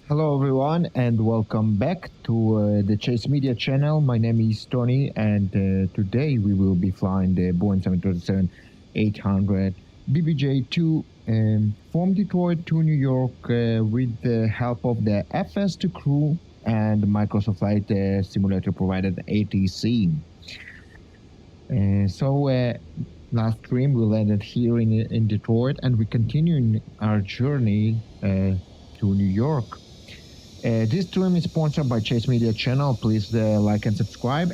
Hello, everyone, and welcome back to the Chase Media channel. My name is Tony, and today we will be flying the Boeing 737-800 BBJ2 from Detroit to New York with the help of the FS2 crew and Microsoft Flight Simulator provided ATC. Last stream we landed here in Detroit, and we continue our journey to New York. This stream is sponsored by Chase Media channel. Please like and subscribe.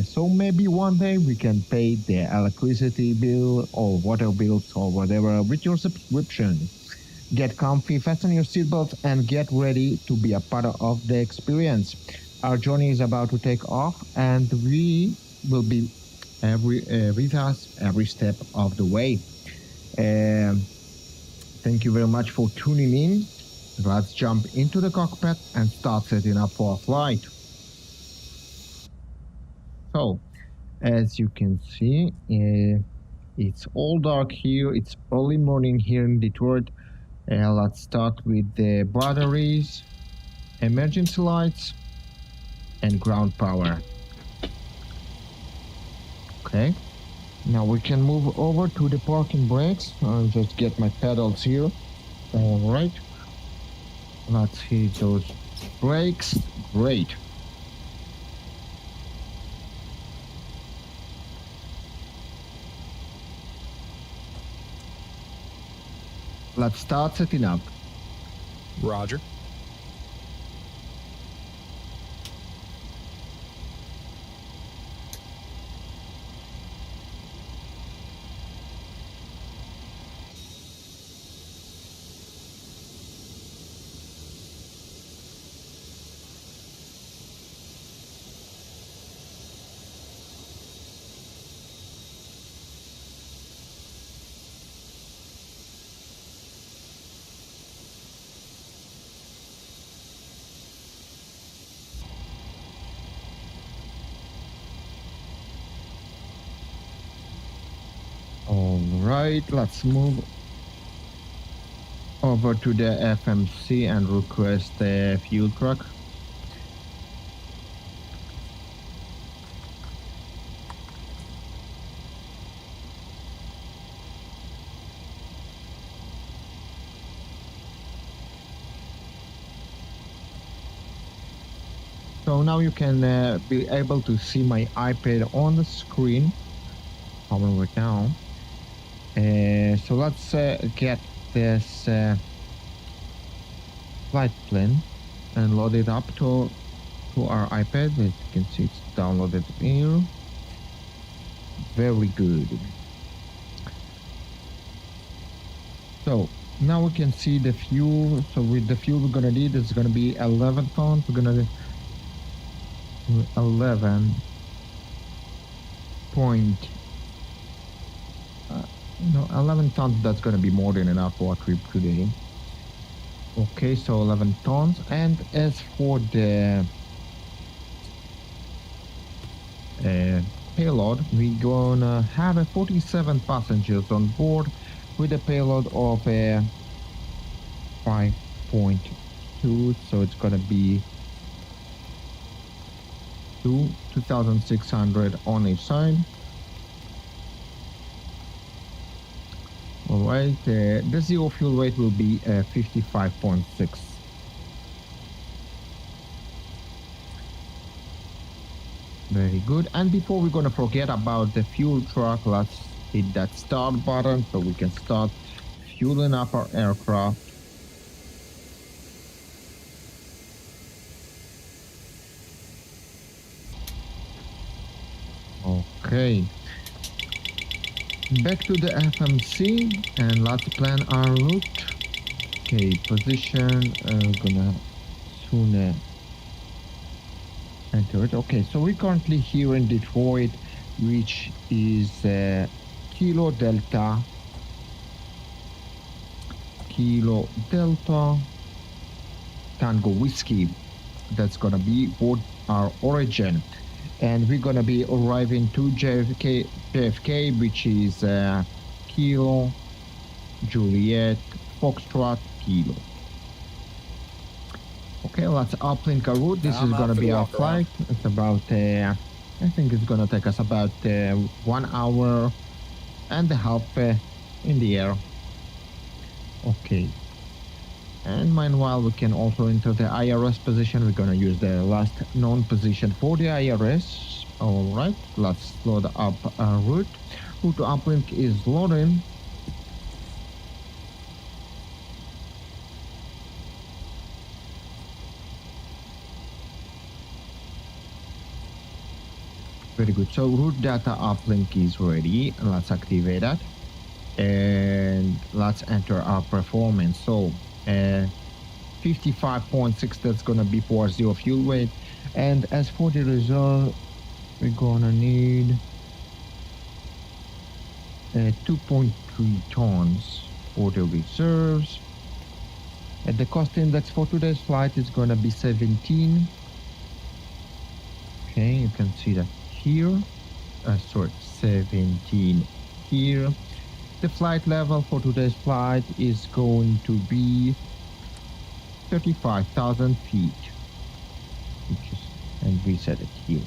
So maybe one day we can pay the electricity bill or water bills or whatever with your subscription. Get comfy, fasten your seatbelts, and get ready to be a part of the experience. Our journey is about to take off, and we will be with us every step of the way. Thank you very much for tuning in. Let's jump into the cockpit and start setting up for a flight. So, as you can see, it's all dark here. It's early morning here in Detroit. Let's start with the batteries, emergency lights, and ground power. Okay. Now we can move over to the parking brakes. I'll just get my pedals here. All right. Let's hit those brakes. Great. Let's start setting up. Roger. All right, let's move over to the FMC and request a fuel truck. So now you can be able to see my iPad on the screen. Coming right now. So let's get this flight plan and load it up to our iPad. As you can see, it's downloaded here. Very good. So now we can see the fuel. So with the fuel we're gonna need, it's gonna be 11 tons. We're gonna 11 tons, that's going to be more than enough for a trip today. Okay, so 11 tons. And as for the payload, we're going to have 47 passengers on board with a payload of 5.2. So it's going to be 2,600 on each side. All right, the zero fuel rate will be 55.6. Very good. And before we're gonna forget about the fuel truck, let's hit that start button so we can start fueling up our aircraft. Okay. Back to the FMC and let's plan our route. Okay, position, gonna soon enter it. Okay, so we're currently here in Detroit, which is Kilo Delta Tango Whiskey. That's gonna be our origin. And we're gonna be arriving to JFK, which is Kilo Juliet Foxtrot Kilo. Okay, let's uplink our route. This I'm is up gonna for the be our walk around. flight. It's about, I think it's gonna take us about 1 hour and a half in the air. Okay. And meanwhile, we can also enter the IRS position. We're gonna use the last known position for the IRS. All right, let's load up our route. Route to uplink is loading. Very good. So route data uplink is ready. Let's activate that. And let's enter our performance. So 55.6, that's gonna be for 0 fuel weight. And as for the result, we're gonna need 2.3 tons for the reserves. And the cost index for today's flight is gonna be 17. Okay, you can see that here. Sorry, 17 here. The flight level for today's flight is going to be 35,000 feet. And we set it here.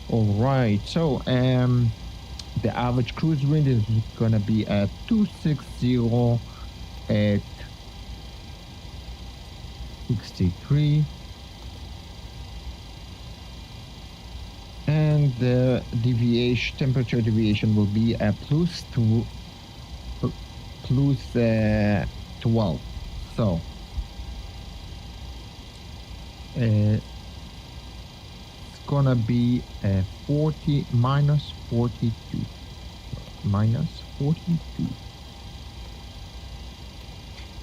All right, so the average cruise wind is gonna be at 260 at 63. And the deviation, temperature deviation will be at plus 12. So it's gonna be 40 minus 42. Minus 42.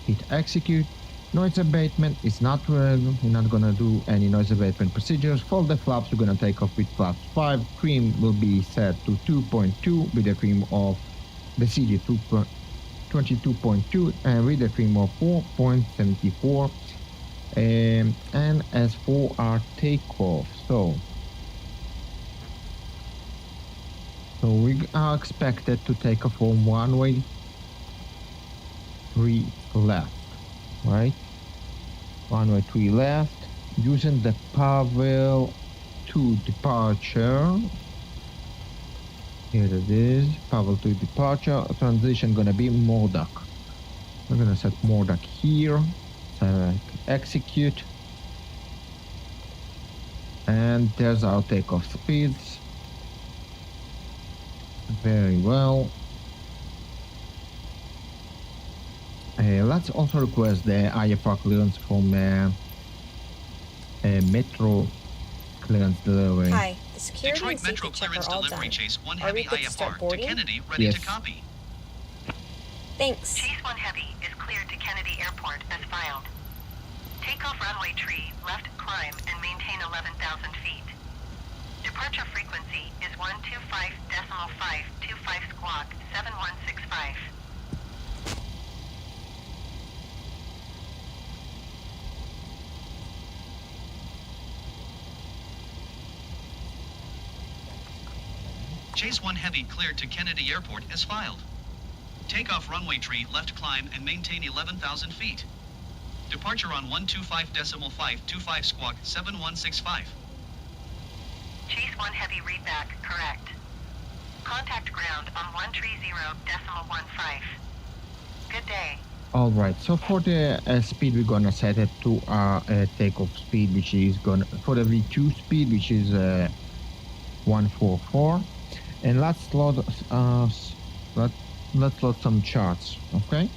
Hit execute. Noise abatement is not we're not gonna do any noise abatement procedures. Fold the flaps, we're gonna take off with flaps 5. Trim will be set to 2.2 with a trim of the CD 22.2 and with a trim of 4.74. And as for our takeoff, so we are expected to take off from runway 3 left, right? Runway 3 left, using the Pavel 2 departure. Here it is, Pavel 2 departure. Transition gonna be Mordak. We're gonna set Mordak here, select execute. And there's our takeoff speeds. Very well. Let's also request the IFR clearance from Metro Clearance Delivery. Hi, the security Detroit and safety Metro check Clearance are all Delivery done. Chase 1 Are we Heavy good to start IFR to boarding? Kennedy, ready Yes. to copy. Thanks. Chase 1 Heavy is cleared to Kennedy Airport as filed. Takeoff runway tree, left climb and maintain 11,000 feet. Departure frequency is 125.525 squawk 7165. Chase 1 Heavy cleared to Kennedy Airport as filed. Takeoff runway tree, left climb and maintain 11,000 feet. Departure on 125.525 squawk 7165. Chase 1 Heavy readback correct. Contact ground on 130.15. Good day. All right, so for the speed, we're gonna set it to our takeoff speed, which is gonna, for the V2 speed, which is 144. And let's load let's load some charts, okay?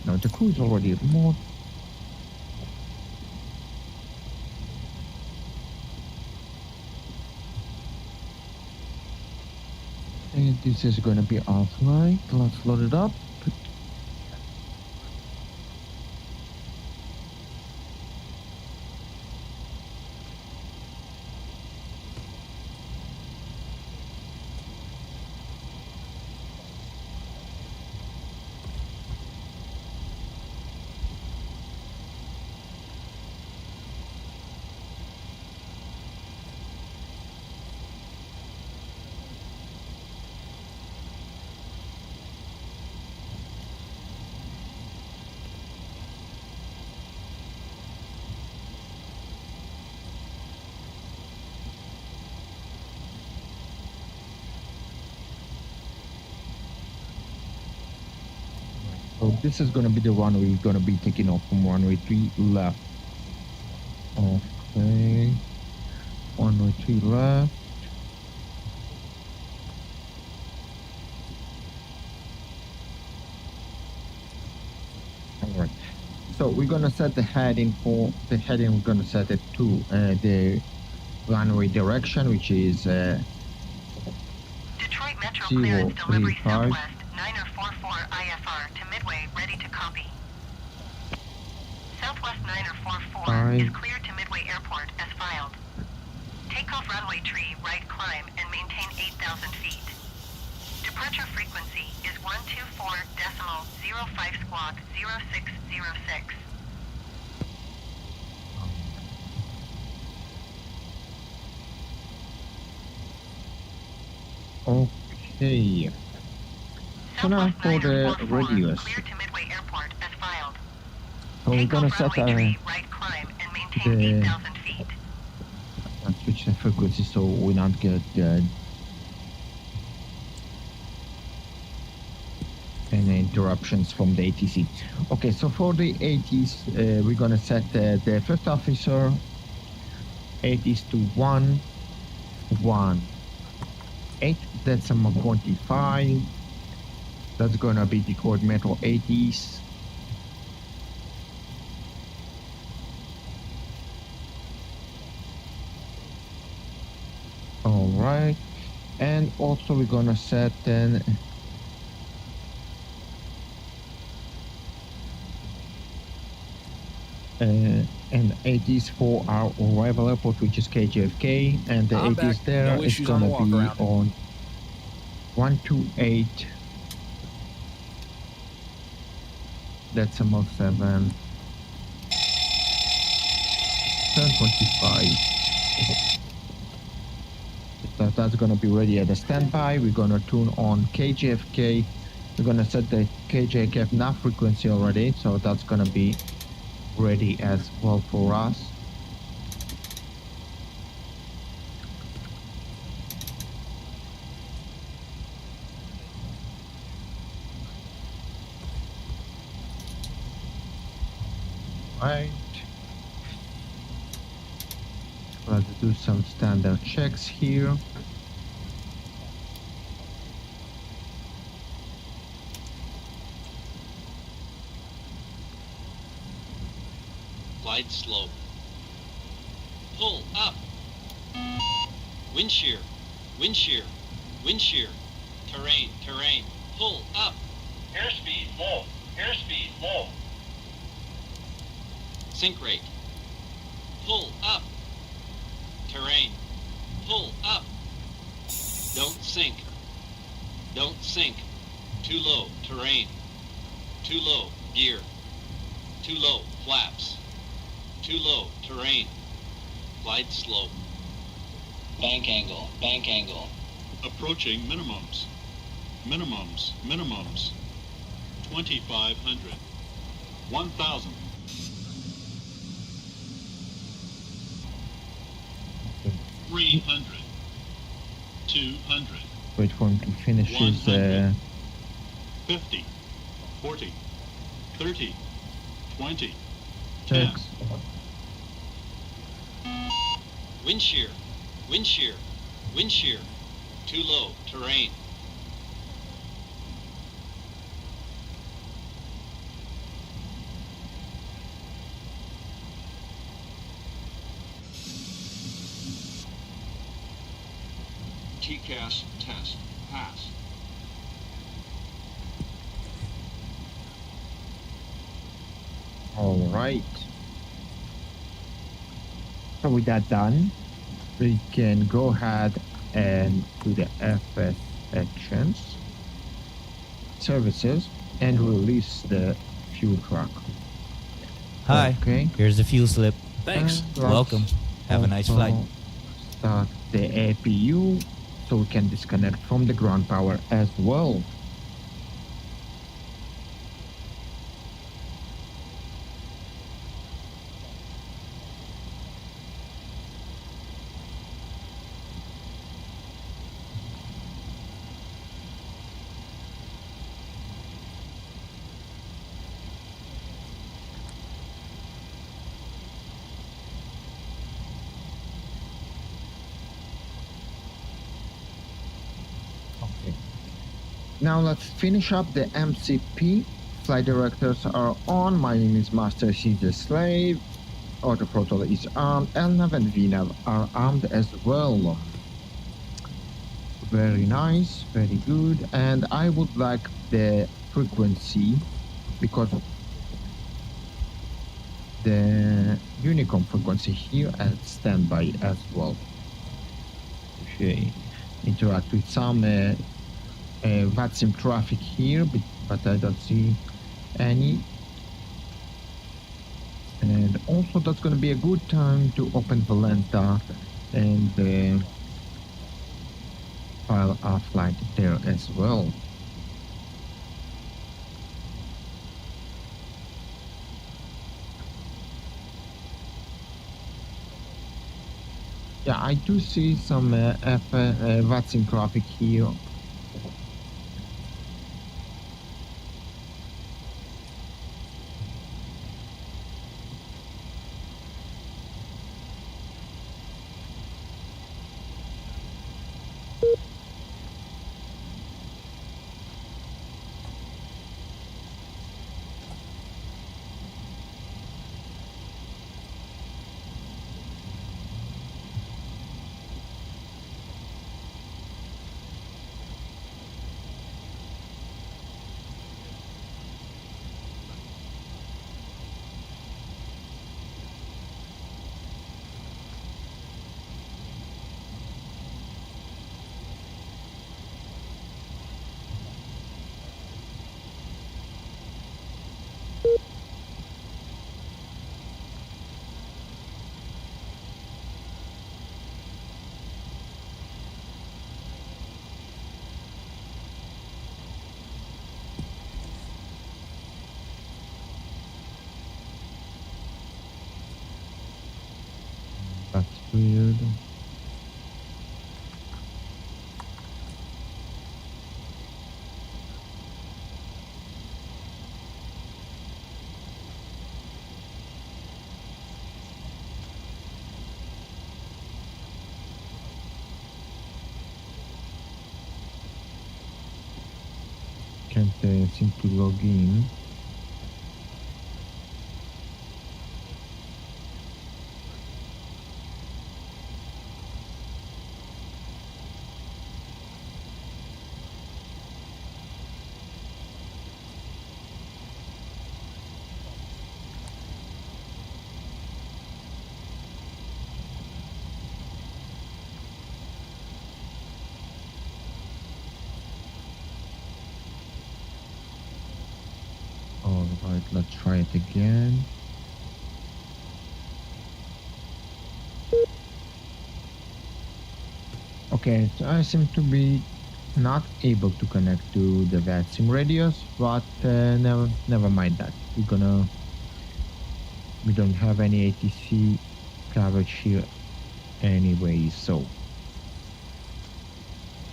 Now the crew is already remote. And this is gonna be our flight. Let's load it up. So this is going to be the runway we're going to be taking off from runway 3 left. Okay. Runway 3 left. All right. So we're going to set the heading for the heading. We're going to set it to the runway direction, which is Detroit Metro clearance 035. delivery Southwest 9044 IFR to Midway, ready to copy. Southwest 9044 is cleared to Midway Airport as filed. Takeoff runway tree, right climb and maintain 8,000 feet. Departure frequency is 124.05 squawk 0606. Okay. So now Southwest for the 9044 radius. cleared to Midway Airport as filed. So we're going to Takeoff set runway tree, right climb and maintain the 8,000 feet. switch the frequency so we don't get any interruptions from the ATC. Okay, so for the ATs, we're going to set the first officer ATs to 118 decimal 25. That's going to be Detroit Metro ATs. All right, and also we're gonna set then an ATs for our arrival airport, which is KJFK, and the I'm ATs back. there No is issues on gonna the walk be around. on 128 decimal 7 725. That's going to be ready at the standby. We're going to tune on KJFK. We're going to set the KJFK nav frequency already, so that's going to be ready as well for us. Right. Let's do some standard checks here. Glide slope. Pull up. Wind shear. Wind shear. Wind shear. Terrain. Terrain. Pull up. Airspeed low. Airspeed low. Sink rate. Pull up. Terrain. Pull up. Don't sink. Don't sink. Too low. Terrain. Too low. Gear. Too low. Flaps. Too low. Terrain. Glide slope. Bank angle. Bank angle. Approaching minimums. Minimums. Minimums. 2,500. 1,000. 300. 200. Wait for him to finish his 50. 40. 30. 20. checks. Wind shear. Wind shear. Wind shear. Too low. Terrain. TCAS test. Pass. All right. So with that done, we can go ahead and do the FS actions, services, and release the fuel truck. Hi, Okay. here's the fuel slip. Thanks. And Welcome. Have a nice also flight. Start the APU so we can disconnect from the ground power as well. Now let's finish up the MCP. Flight directors are on. My name is Master, she's the slave. Autothrottle is armed. LNAV and VNAV are armed as well. Very nice, very good. And I would like the frequency, because the Unicom frequency here at standby as well. Okay, interact with some VATSIM traffic here, but I don't see any. And also that's going to be a good time to open Valenta and file our flight there as well. Yeah, I do see some VATSIM traffic here. That's weird. Can't seem to log in. Alright, let's try it again. Okay, so I seem to be not able to connect to the VATSIM radios, but never mind that. We don't have any ATC coverage here anyway, so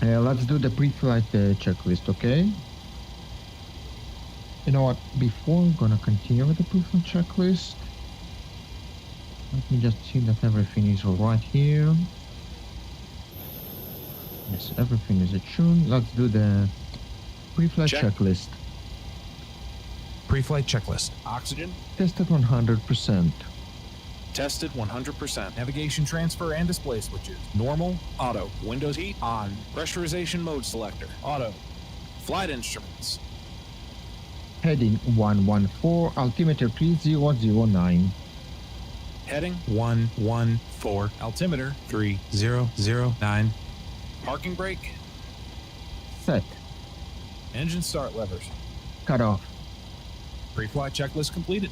let's do the pre-flight checklist, okay? You know what, before I'm gonna continue with the pre-flight checklist, let me just see that everything is alright here. Yes, everything is attuned. Let's do the pre-flight checklist. Pre-flight checklist. Oxygen. Tested 100%. Tested 100%. Navigation transfer and display switches. Normal. Auto. Windows heat. On. Pressurization mode selector. Auto. Flight instruments. Heading 114, altimeter 3009. Heading 114. Altimeter 3009. Parking brake. Set. Engine start levers. Cut off. Pre-flight checklist completed.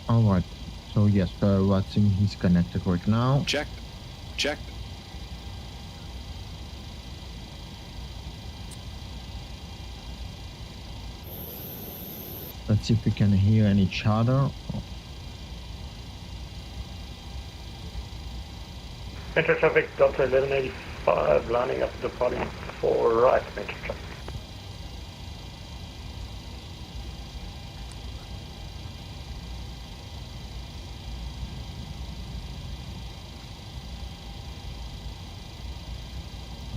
All right. So yes, Watson, he's connected right now. Checked. Checked. Let's see if we can hear each other. Metro traffic, Delta 1185, lining up departing for right, Metro traffic.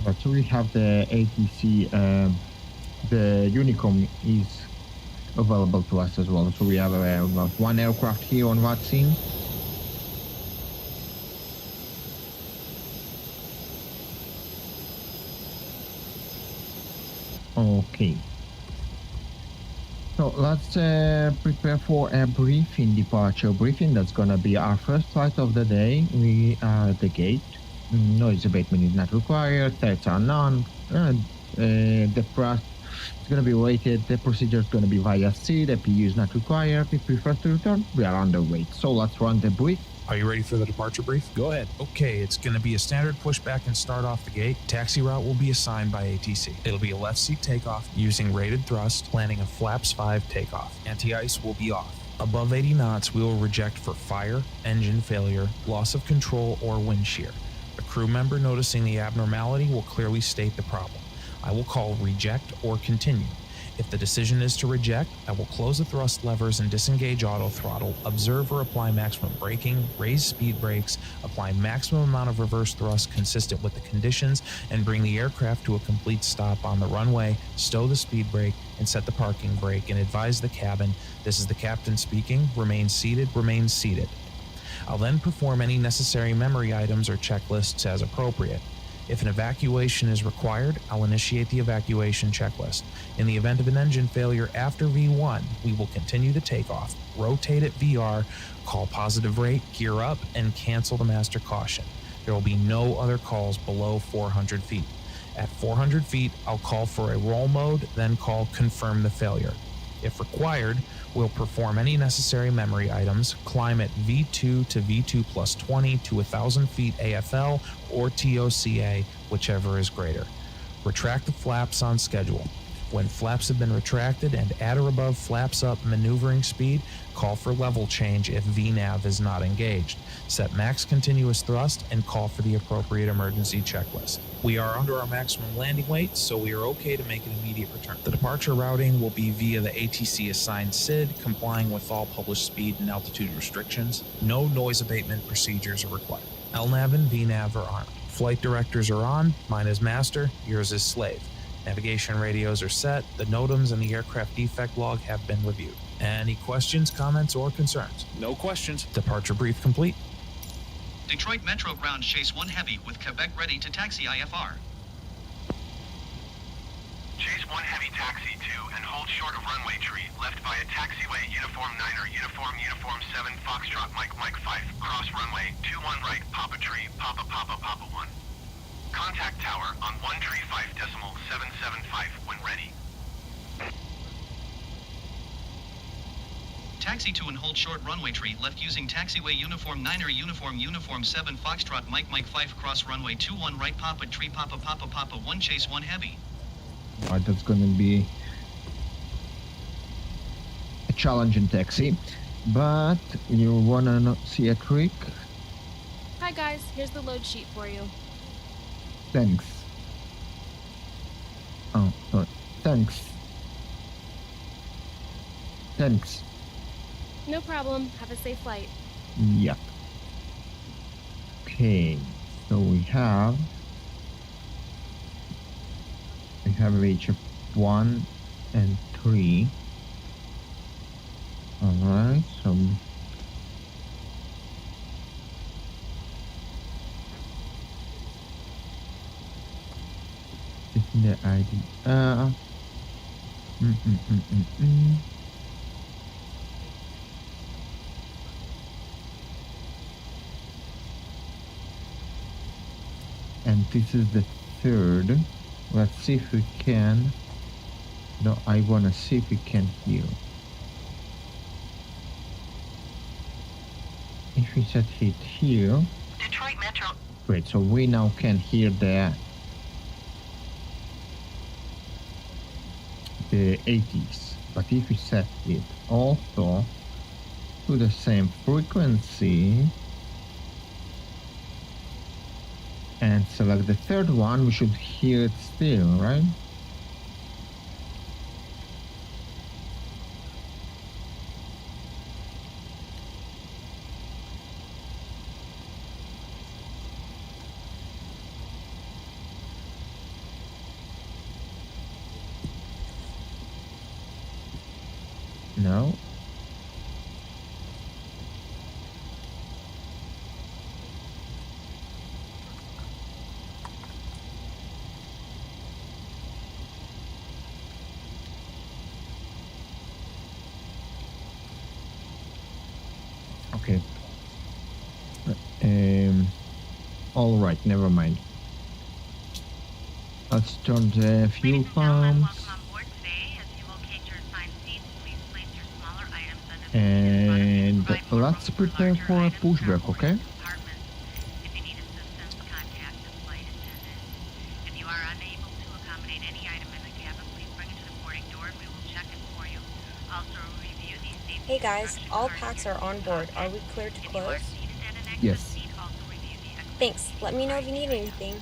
Right, so we have the ATC, the Unicom is available to us as well. So we have about one aircraft here on Watson. Okay. So let's prepare for a briefing, departure briefing. That's going to be our first flight of the day. We are at the gate. Noise abatement is not required. Threats are none. The thrust is going to be weighted. The procedure is going to be via sea. The PU is not required. If we prefer to return, we are underweight. So let's run the brief. Are you ready for the departure brief? Go ahead. Okay, it's going to be a standard pushback and start off the gate. Taxi route will be assigned by ATC. It'll be a left seat takeoff using rated thrust, landing a flaps 5 takeoff. Anti-ice will be off. Above 80 knots, we will reject for fire, engine failure, loss of control, or wind shear. A crew member noticing the abnormality will clearly state the problem. I will call reject or continue. If the decision is to reject, I will close the thrust levers and disengage auto throttle, observe or apply maximum braking, raise speed brakes, apply maximum amount of reverse thrust consistent with the conditions, and bring the aircraft to a complete stop on the runway, stow the speed brake, and set the parking brake, and advise the cabin, this is the captain speaking, remain seated, remain seated. I'll then perform any necessary memory items or checklists as appropriate. If an evacuation is required, I'll initiate the evacuation checklist. In the event of an engine failure after V1, we will continue the takeoff, rotate at VR, call positive rate, gear up, and cancel the master caution. There will be no other calls below 400 feet. At 400 feet, I'll call for a roll mode, then call confirm the failure. If required, we'll perform any necessary memory items, climb at V2 to V2 plus 20 to 1,000 feet AFL or TOCA, whichever is greater. Retract the flaps on schedule. When flaps have been retracted and at or above flaps up maneuvering speed, call for level change if VNAV is not engaged. Set max continuous thrust and call for the appropriate emergency checklist. We are under our maximum landing weight, so we are okay to make an immediate return. The departure routing will be via the ATC assigned SID, complying with all published speed and altitude restrictions. No noise abatement procedures are required. LNAV and VNAV are armed. Flight directors are on. Mine is master, yours is slave. Navigation radios are set, the NOTAMs and the aircraft defect log have been reviewed. Any questions, comments, or concerns? No questions. Departure brief complete. Detroit Metro ground Chase 1 Heavy with Quebec ready to taxi IFR. Chase 1 Heavy taxi 2 and hold short of runway tree, left via taxiway uniform 9er, uniform 7, Foxtrot Mike 5, cross runway 21 right, Papa tree, Papa 1. Contact tower on 135.775 when ready. Taxi to and hold short runway tree left using taxiway uniform 9er, uniform 7, Foxtrot Mike 5, cross runway 21 right, Papa tree, Papa 1, Chase 1 Heavy. Alright, that's going to be a challenging taxi, but you want to see a trick? Hi guys, here's the load sheet for you. Thanks. Oh, sorry. Thanks. No problem. Have a safe flight. Yep. Okay, so we have VHF 1 and 3. Alright, so it's in the ID. And this is the third. Let's see if we can. No, I want to see if we can hear. if we set it here, Detroit Metro. great. So we now can hear the 80s. But if we set it also to the same frequency and select the third one, we should hear it still, right? No. Okay. All right, never mind. Let's turn the fuel pumps. And let's prepare for a pushback, okay? If you need assistance, contact the flight attendant. If you are unable to accommodate any item in the cabin, please bring it to the boarding door and we will check it for you. Also review these safety Hey guys, instruction all cards packs in are on your board. pocket. Are we clear to If you are close? seated at an exit Yes. seat, also review the exit Thanks. Let me know if you need criteria. anything.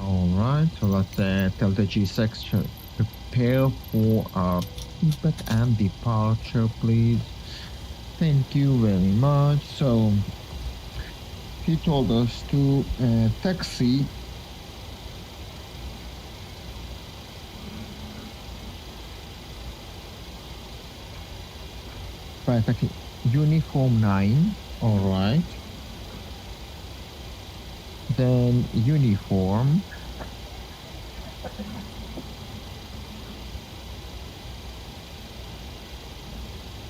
All right, so let's tell the G6 to prepare for our feedback and departure, please. Thank you very much. So he told us to taxi by taxi uniform 9. All right. Then uniform.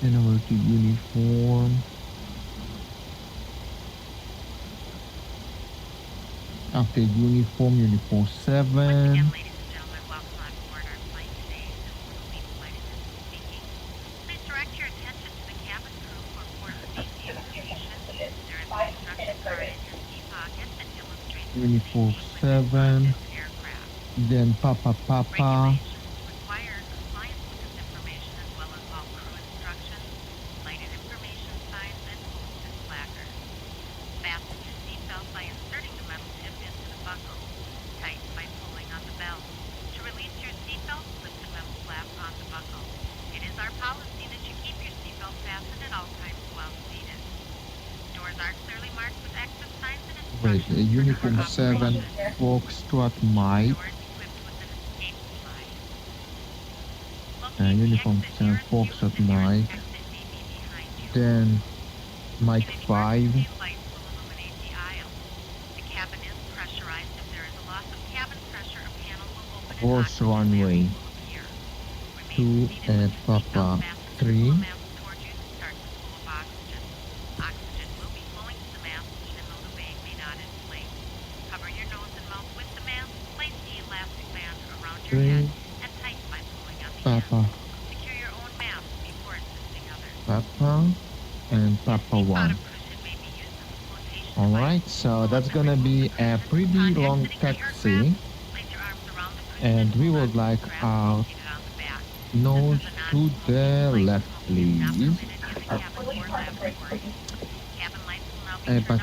Then over to uniform. After uniform 7. Once again, ladies and gentlemen, welcome on board our flight today. This will be flight attendant speaking. Please direct your attention to the cabin crew for port safety information. There is an instruction card in your seat pocket that illustrates the Uniform safety within 7. this aircraft. Then Papa. Regulations require compliance with this information as well as all crew instructions, lighted information signs, and posted placards. Fasten your seatbelt by inserting the metal tip into the buckle. Tighten by pulling on the belt. To release your seatbelt, slip the metal flap on the buckle. It is our policy that you keep your seatbelt fastened at all times while seated. Doors are clearly marked with exit signs and Wait, instructions. for uniform door 7 operation. Foxtrot Mike. Doors equipped with an escape slide. Locate the Uniform exit 7 nearest you. Foxtrot The nearest Mike. exit may be behind you. Then Mike In an 5. emergency, lights will illuminate the aisle. The cabin is pressurized. If there is a loss of cabin pressure, a panel will open and Course oxygen runway masks will appear. Remain 2 seated at with your seatbelt Papa fastened 3. until a mask towards you starts to full of oxygen. Oxygen will be flowing to the mask even though the bag may not inflate. Cover your nose and mouth with the mask. Place the elastic band around your 3 head and tighten by pulling on the Papa. end. Secure your own mask before assisting others. Papa and Papa 1. All right, so that's gonna be a pretty long taxi, and we would like our nose to the left, please. But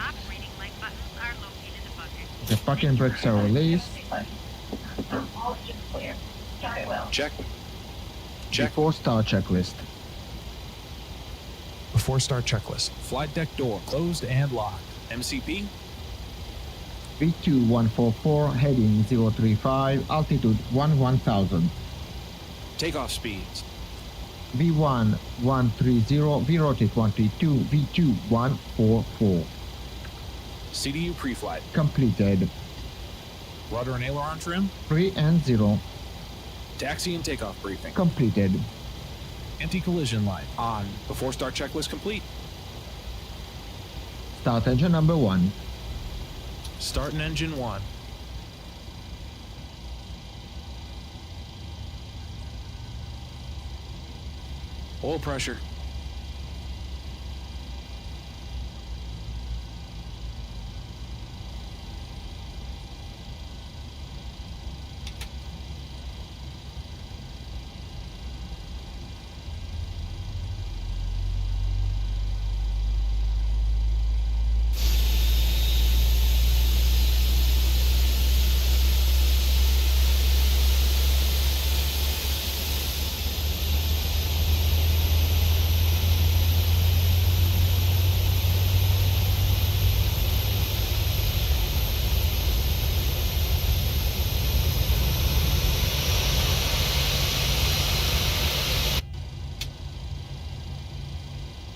the parking brakes are released. Check. Check. Before start checklist. Before start checklist. Flight deck door closed and locked. MCP. V2144, heading 035, altitude 1000. Takeoff speeds. V1130, V-rotate 132, V2144. CDU pre-flight. Completed. Rudder and aileron trim. 3 and 0. Taxi and takeoff briefing. Completed. Anti-collision light on. Before start checklist complete. Start engine number 1. Start an engine 1. Oil pressure.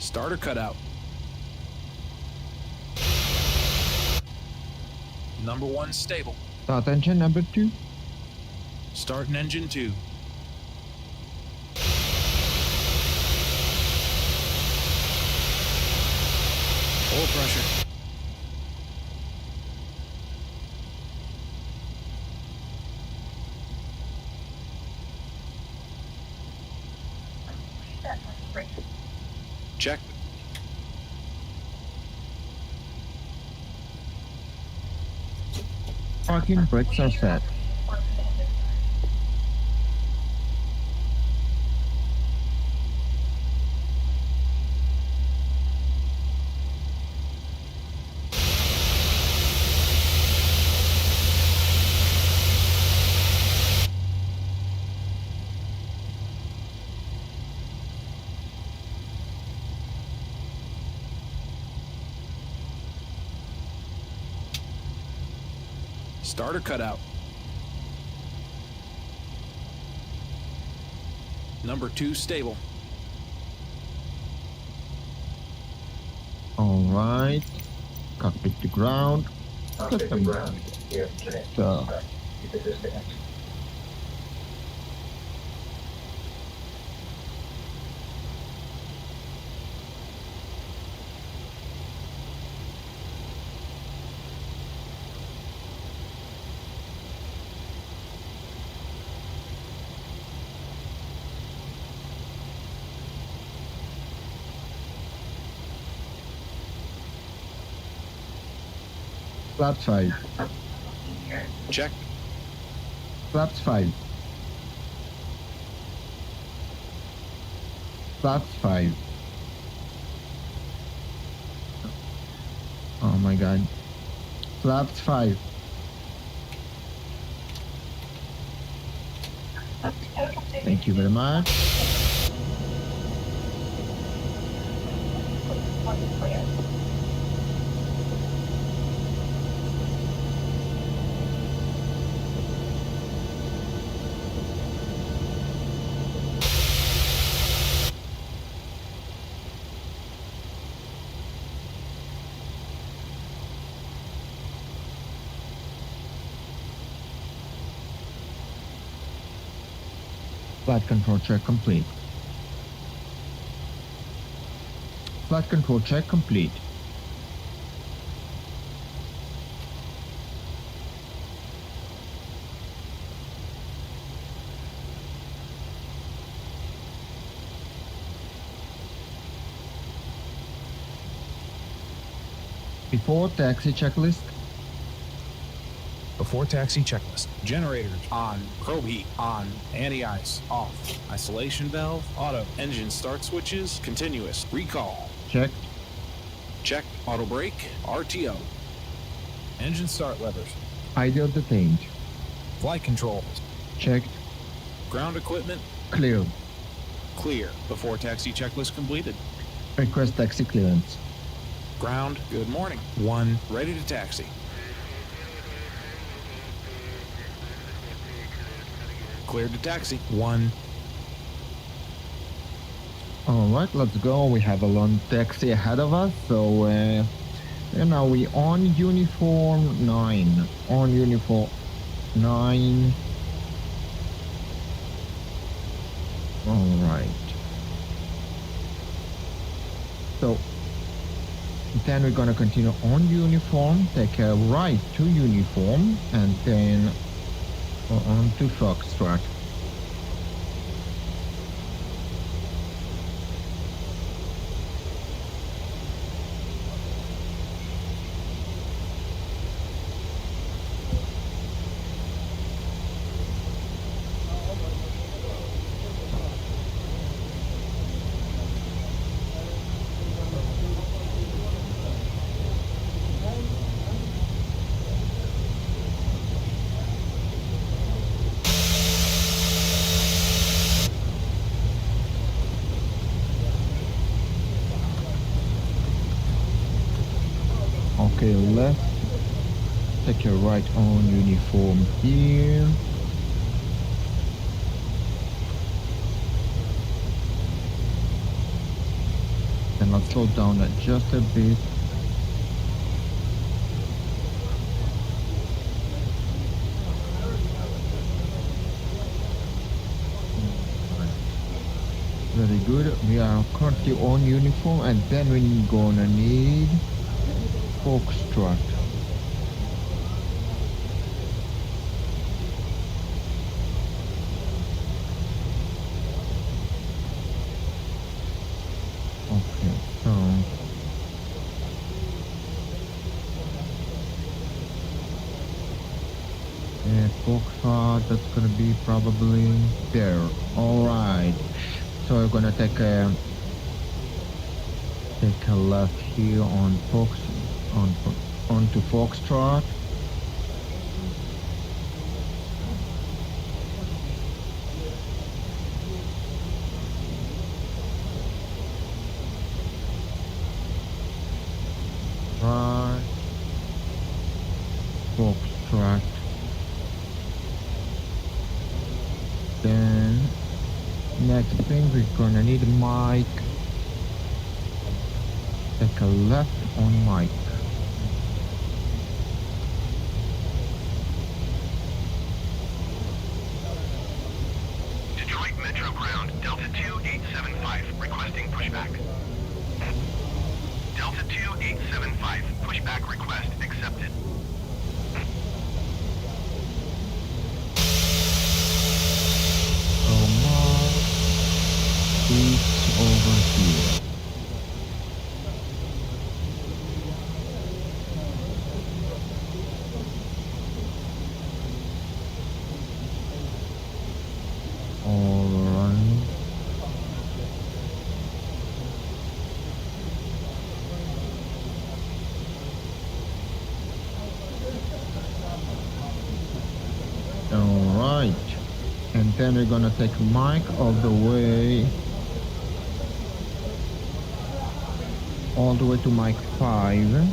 Starter cutout. Number 1 stable. Start engine number 2. Starting engine 2. Oil pressure. Check. Parking brakes are set. Starter cutout. Number 2 stable. All right. Cockpit to ground. System ground. So, flaps 5. Check. Flaps 5. Flaps 5. Oh my god. Flaps 5. Thank you very much. Flight control check complete. Flight control check complete. Before taxi checklist. Before taxi checklist. Generators on. Probe heat on. Anti-ice off. Isolation valve auto. Engine start switches continuous. Recall. Checked. Check. Auto brake. RTO. Engine start levers. Ideal detained. Flight controls. Checked. Ground equipment. Clear. Clear. Before taxi checklist completed. Request taxi clearance. Ground. Good morning. 1. Ready to taxi. Cleared to taxi. 1. All right, let's go. We have a long taxi ahead of us, so we on uniform 9. On uniform 9. All right. So then we're gonna continue on uniform, take a right to uniform, and then on to Foxtrot. left, take a right on uniform here. And let's slow down that just a bit. Very good. We are currently on uniform, and then we're gonna need foxtrot. Okay, so foxtrot, that's gonna be probably there. All right. So we're gonna take a left here on onto Foxtrot. Right, Foxtrot. Then next thing we're gonna need Mike. Take a left on Mike. Detroit Metro Ground, Delta 2875, requesting pushback. Delta 2875, pushback request accepted. So Mike is over here. Alright. Alright. And then we're gonna take Mike all the way to Mike 5,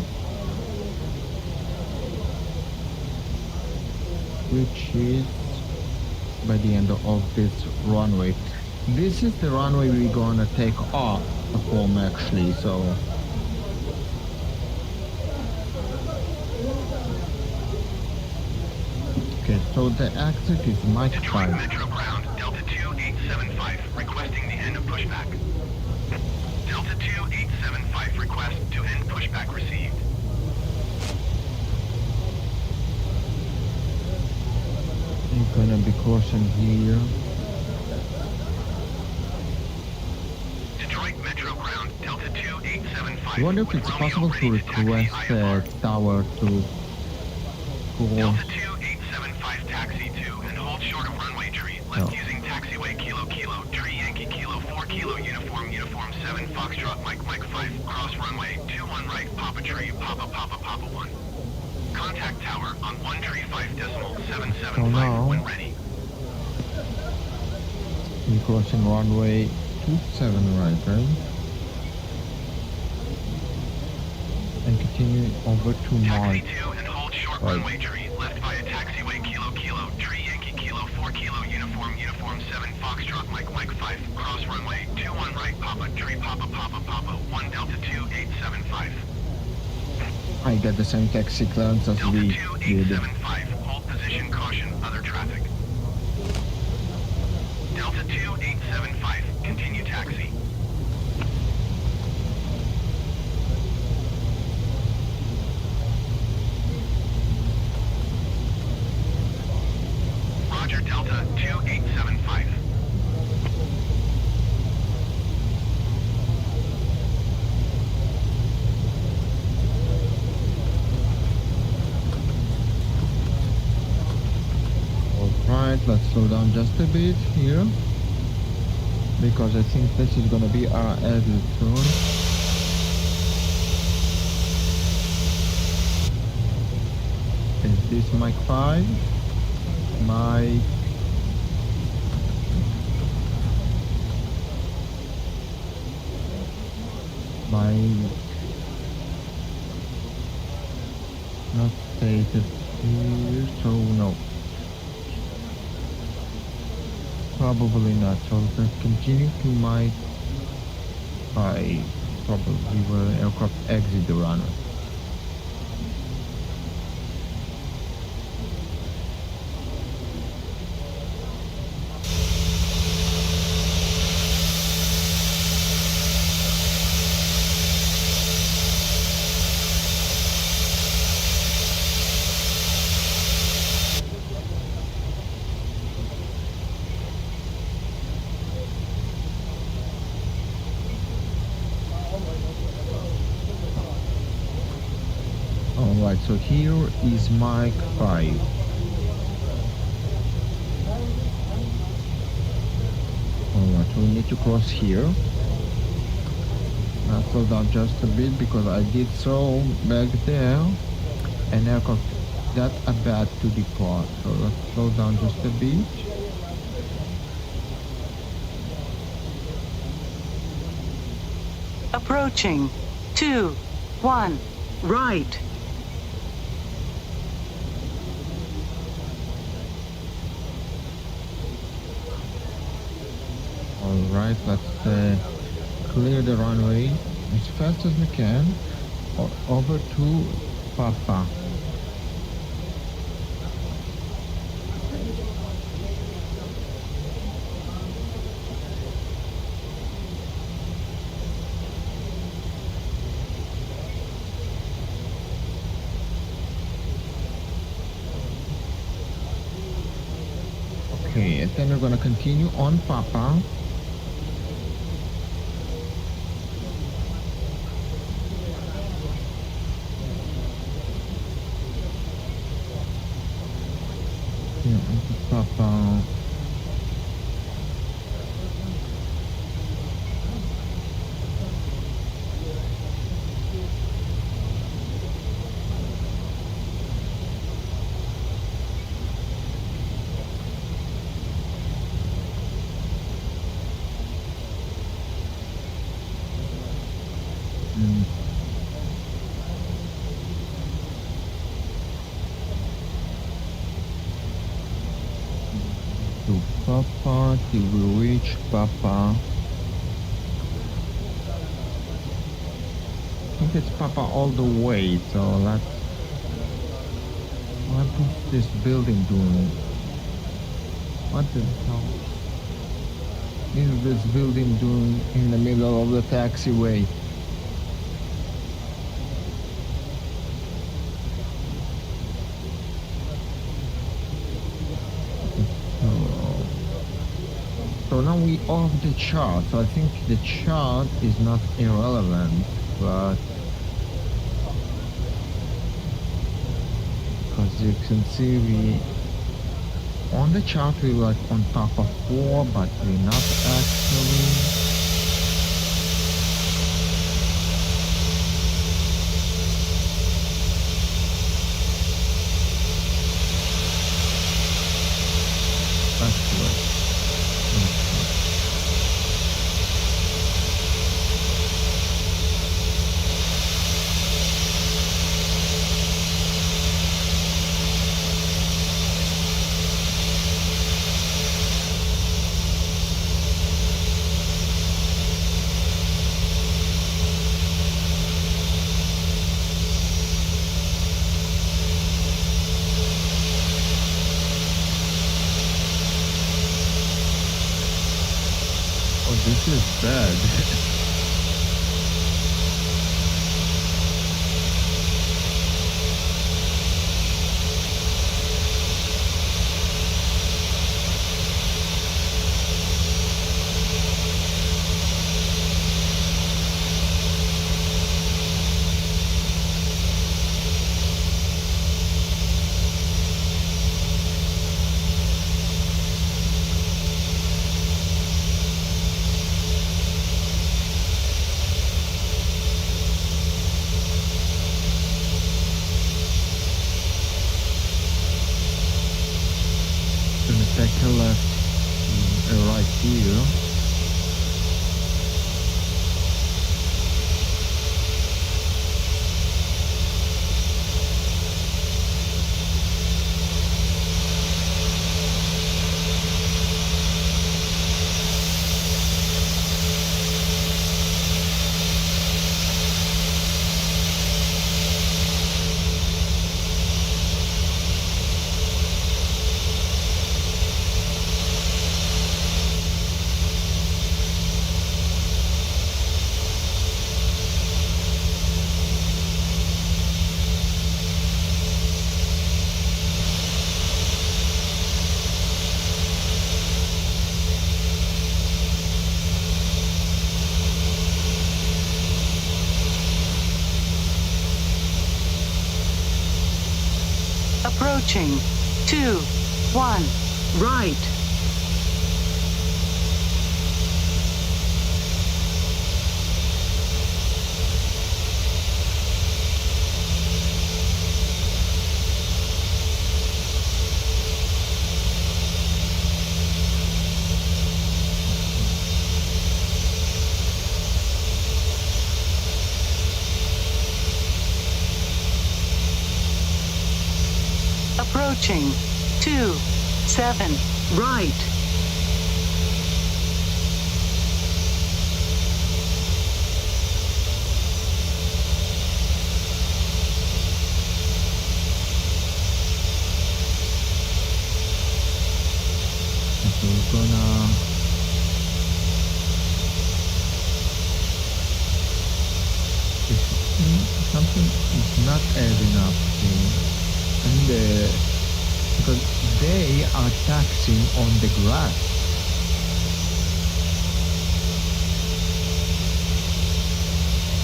which is by the end of this runway. This is the runway we're gonna take off from actually, so okay, so the exit is Mike Detroit 5. Metro Ground, Delta 2875, requesting the end of pushback. Delta 2875, request to end pushback received. You're gonna be crossing here. Detroit Metro Ground, Delta 2875. I wonder if it's possible to request tower to go. Delta 2875 taxi to and hold short of runway tree, left using taxiway Kilo Kilo, tree Yankee Kilo 4 Kilo uniform 7 Foxtrot Mike 5, cross runway 21 right, Papa tree, Papa 1. Contact tower on 135.775 Oh, no. when ready. You're crossing runway 27 right? And continue over to Taxi Mike. 2 and hold short Right. runway tree, left via taxiway Kilo Kilo, tree Yankee Kilo 4 Kilo uniform 7 Foxtrot Mike 5, cross runway 21 right, Papa tree, Papa 1 Delta 2875. I got the same taxi clearance as Delta we did. 2875, hold position, caution, other traffic. Delta 2875, continue taxi. Roger, Delta 2875. Alright, let's slow down just a bit here. Because I think this is gonna be our exit soon. Is this Mike 5? Mike. not stated here, so no. Probably not. So let's continue to my 5. Probably will aircraft exit the runway. Alright, so here is Mike 5. Alright, so we need to cross here. I'll slow down just a bit because I did so back there. And aircraft that about to depart. So let's slow down just a bit. Approaching. 2, 1, right. Alright, let's clear the runway as fast as we can over to Papa. Okay, and then we're gonna continue on Papa. Papa. To Papa till we reach Papa. I think it's Papa all the way, so let's... What is this building doing? What the hell is this building doing in the middle of the taxiway? So now we off the chart. So I think the chart is not irrelevant, but as you can see, we on the chart we were like on top of 4, but we're not actually. Actually. Oh, this is bad. Gonna take a left, a right here. Approaching. 2, 1, right. Approaching. 2, 7, right. So we're gonna something is not adding up here. And because they are taxing on the grass.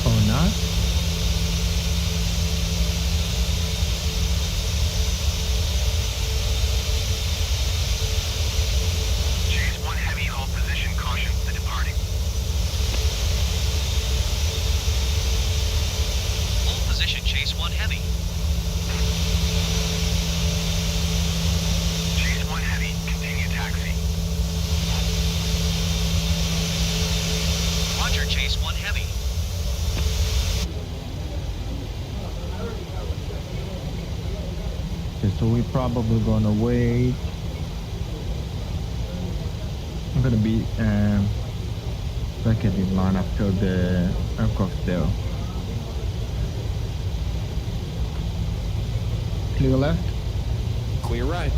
Or not? Chase 1 Heavy, hold position, caution, the departing. Hold position, Chase 1 Heavy. Chase 1 Heavy, continue taxi. Roger, Chase 1 Heavy. Okay, so we're probably gonna wait. I'm gonna be second in line after the aircraft there. Clear left. Clear right.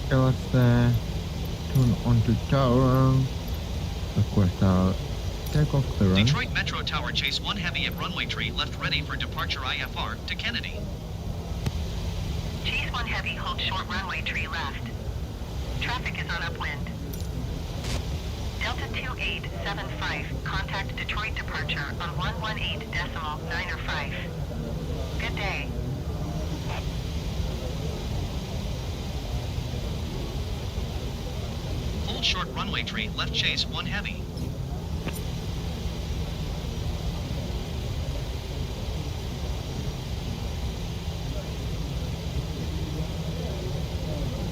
Okay, let's turn onto tower. Request our takeoff clearance. Detroit Metro Tower, Chase 1 Heavy at runway tree, left ready for departure IFR to Kennedy. Chase 1 Heavy, hold short runway tree left. Traffic is on upwind. Delta 2875, contact Detroit departure on 118.905. Good day. Hold short runway tree, left Chase 1 Heavy.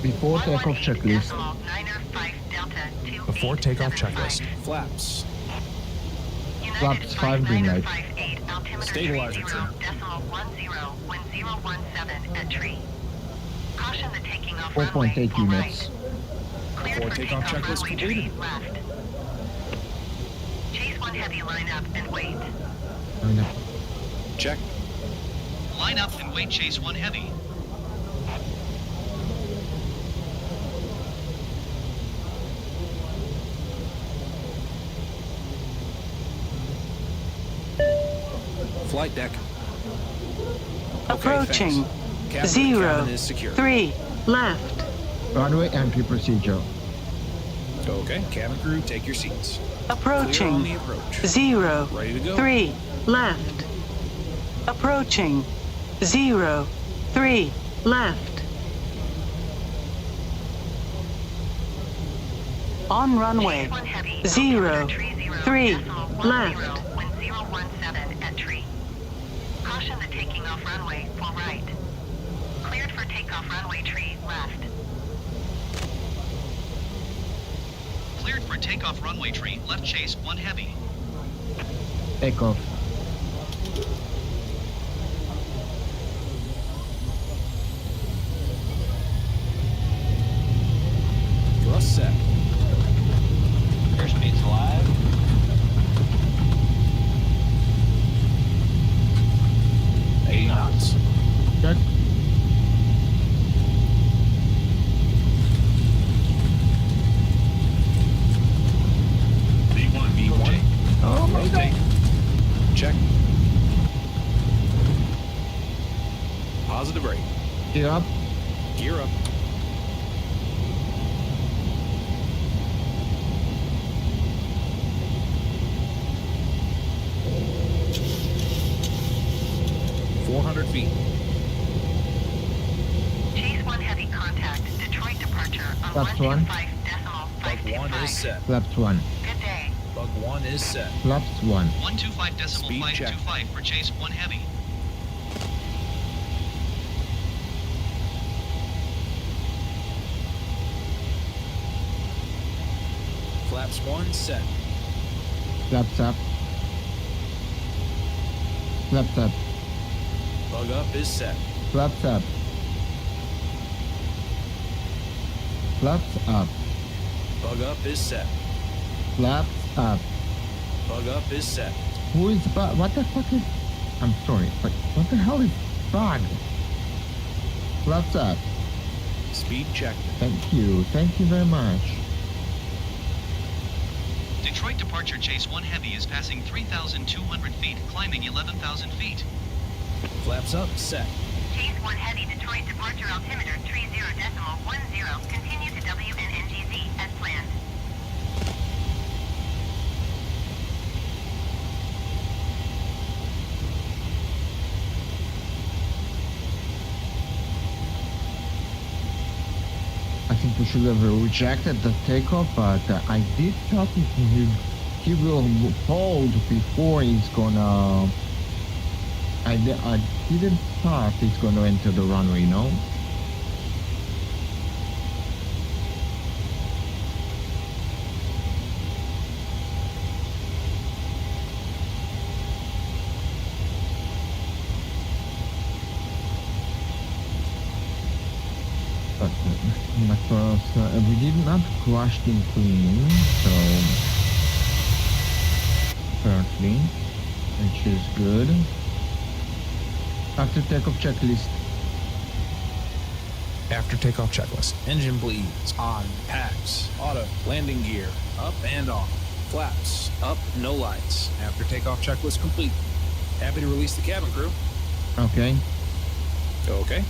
Before takeoff checklist. 118.905 Delta Before takeoff 2875. checklist. Flaps. Flaps 5 green light. Stabilizer trim. 0.10 when 017 at tree. Caution the taking off 4.8 runway full units. right. Cleared Before for takeoff checklist runway completed. tree left. Chase 1 Heavy, line up and wait. Check. Line up and wait, Chase 1 Heavy. Flight deck. Approaching. Cabin 0, is secure. 3, left. Runway entry procedure. Okay, cabin crew, take your seats. Clear on Approaching. the approach. 0, Ready to go. 3, left. Approaching. 0, 3, left. On runway. 0, 3, left. When 017 at tree. Caution the taking off runway full right. Cleared for takeoff runway tree left. Cleared for takeoff runway tree, left Chase 1 Heavy. Takeoff. Thrust set. Airspeed's live. Check. Positive rate. Gear up. Gear up. feet. Chase 1 heavy contact. Detroit departure on Left one. 125.525. Bug 1 is set. Left one. Good day. Bug 1 is set. Left one. 125.525 for Chase 1 heavy. Flaps 1 set. Flaps up. Flaps up. Bug up is set. Flaps up. Flaps up. Bug up is set. Flaps up. Bug up is set. Who is bug? What the fuck is? I'm sorry, but what the hell is bug? Flaps up. Speed check. Thank you. Thank you very much. Detroit departure Chase 1 heavy is passing 3,200 feet, climbing 11,000 feet. Flaps up, set. Chase 1 heavy Detroit departure altimeter 30.10. Continue to WNNGZ as planned. I think we should have rejected the takeoff, but I did thought he will hold before he's gonna. I didn't thought he's gonna enter the runway, you know? But we did not crash the Queen, so apparently, which is good. After takeoff checklist. After takeoff checklist. Engine bleeds, on, packs, auto, landing gear, up and off. Flaps, up, no lights. After takeoff checklist complete. Happy to release the cabin crew. Okay. Okay.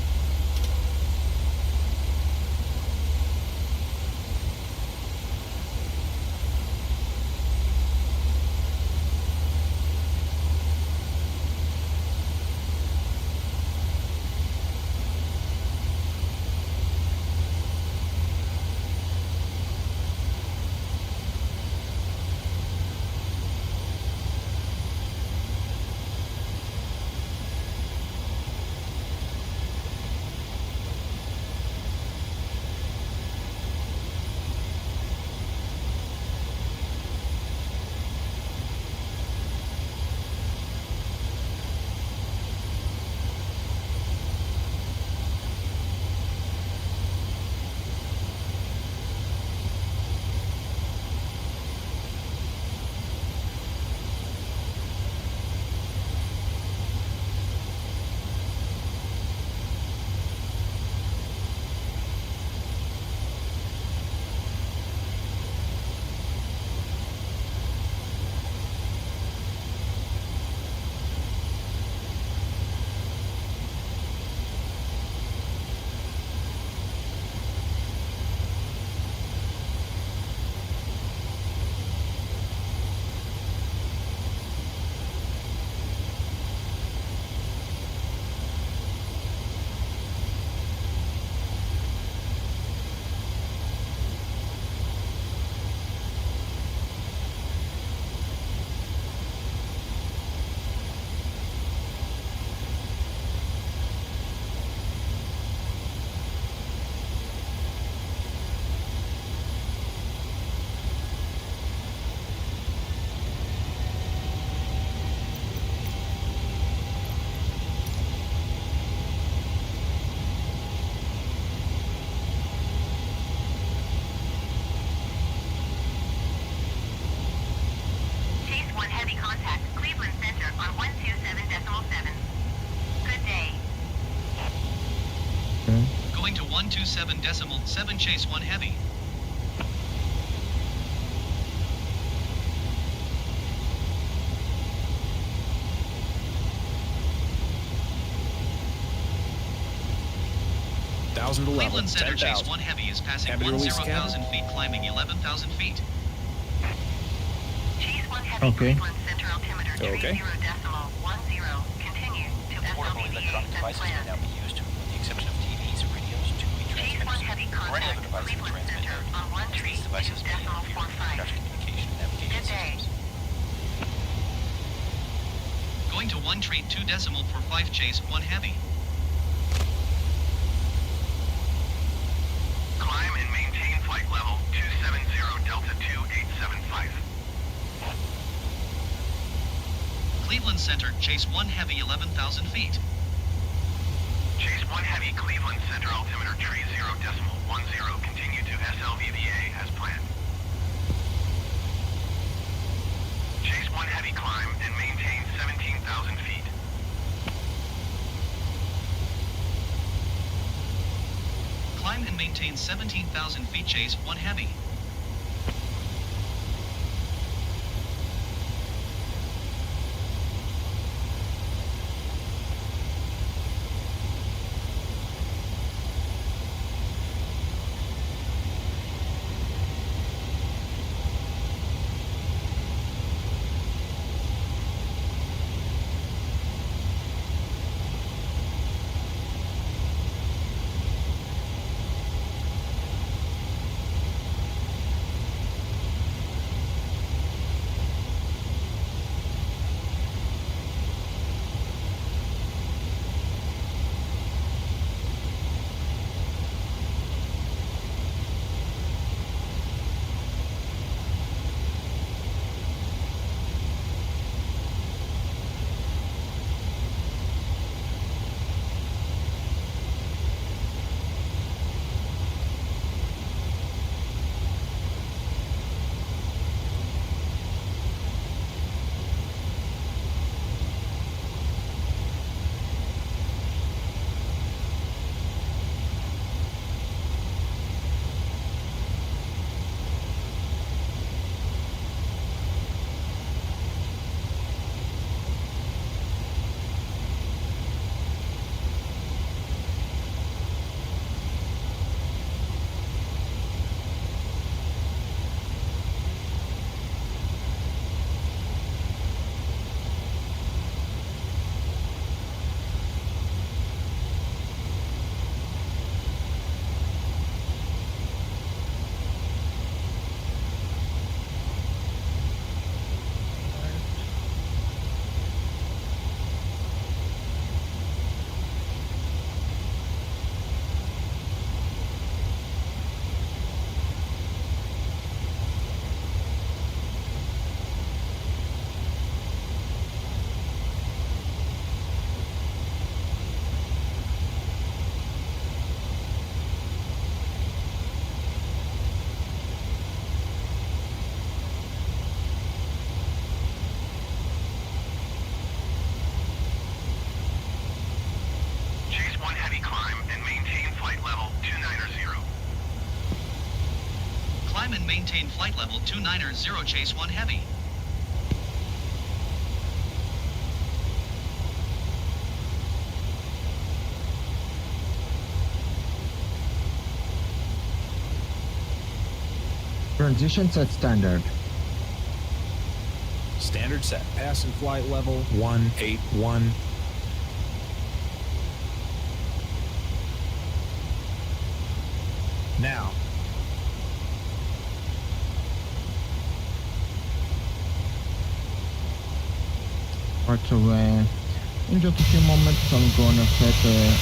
Chase 1 heavy contact. Cleveland Center on 127.7. Good day. Okay. Going to 127.7 Chase 1 heavy. 10,000 to level. Cleveland Center, Chase 10,000. 1 Heavy is passing Happy to release 10,000 feet, climbing 11,000 feet. Chase 1 Heavy, Okay. Cleveland Center altimeter Okay. 30.10. Continue to Portable SLVBA electronic as devices may planned. now be used, with the exception of TVs, radios, two-way Chase 1 transmitters, Heavy, or any other contact device that Cleveland transmit Center air, on one as tree these devices may interfere with 2.45. aircraft communication and navigation Good day. systems. Going to 1 tree 2 decimal for 5 Chase 1 Heavy. Climb and maintain flight level 270 Delta 2875. Cleveland Center, Chase 1 Heavy, 11,000 feet. Chase 1 Heavy, Cleveland Center altimeter 30.10. Continue to SLVBA as planned. Chase 1 Heavy, climb and maintain 17,000 feet. Climb and maintain 17,000 feet, Chase 1 Heavy. Chase 1 Heavy, climb and maintain flight level 290. Climb and maintain flight level 290, Chase 1 Heavy. Transition set standard. Standard set. Pass and flight level 181. Now. Right, so in just a few moments I'm gonna set the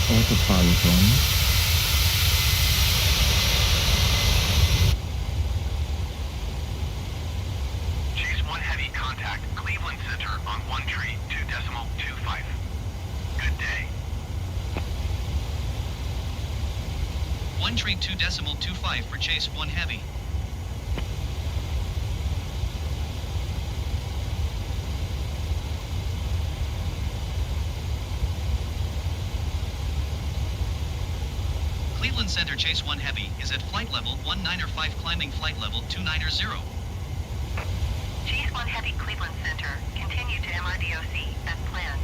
autopilot on. Chase 1 Heavy, contact Cleveland Center on 1 tree 2.25. Good day. 1 tree 2.25 for Chase 1 Heavy. Cleveland Center, Chase 1 Heavy is at flight level 195, climbing flight level 290. Chase 1 Heavy, Cleveland Center. Continue to MRDOC as planned.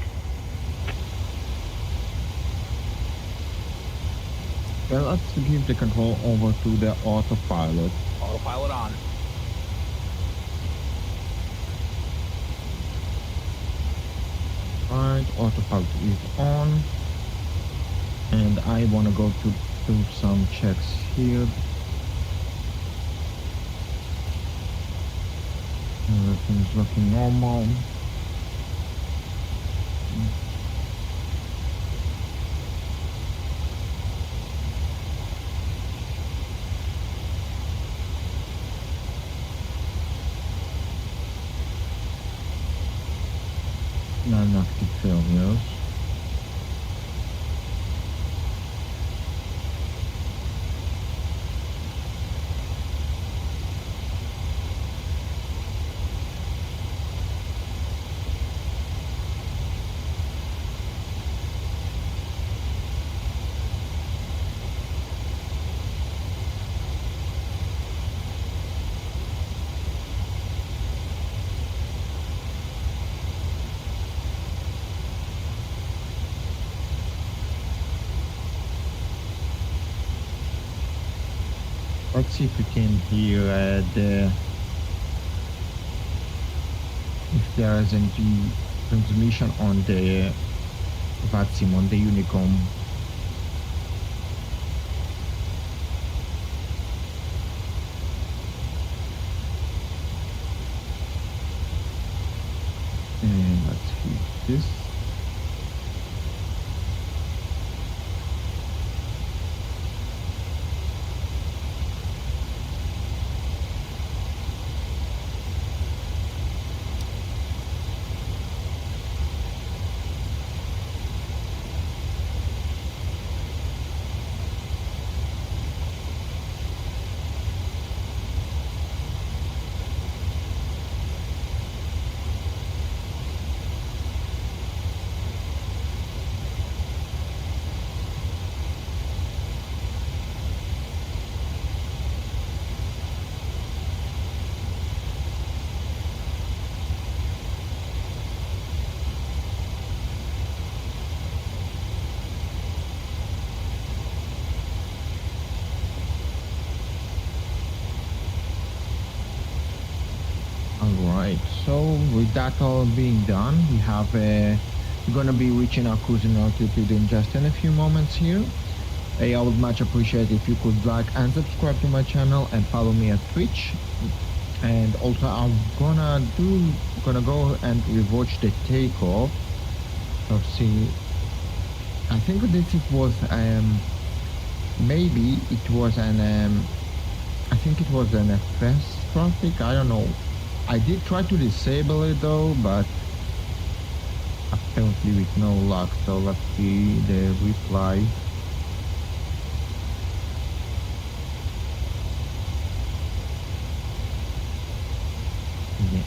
Well, let's give the control over to the autopilot. Autopilot on. Right, autopilot is on. And I want to go to do some checks here. Everything's looking normal. Non-active failures. Let's see if we can hear if there is any transmission on the VATSIM, on the Unicom. And let's hear this. Alright, so with that all being done, we have we're gonna be reaching our cruising altitude in just in a few moments here. I would much appreciate if you could like and subscribe to my channel and follow me at Twitch. And also I'm gonna go and rewatch the takeoff. So see, I think this it was maybe it was an I think it was an FS traffic, I don't know. I did try to disable it though, but apparently with no luck. So let's see the reply. Yeah.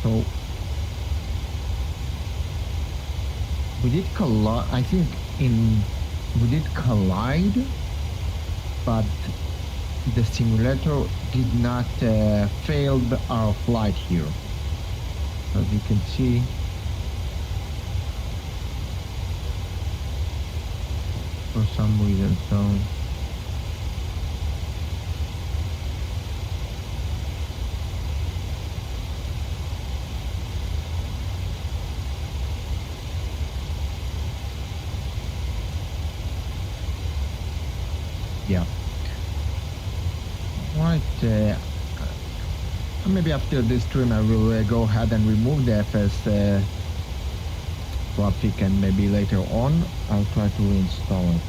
So we did collide. I think we did collide, but the simulator did not fail our flight here. As you can see, for some reason. So yeah. Right, maybe after this stream I will go ahead and remove the FS traffic, and maybe later on I'll try to reinstall it.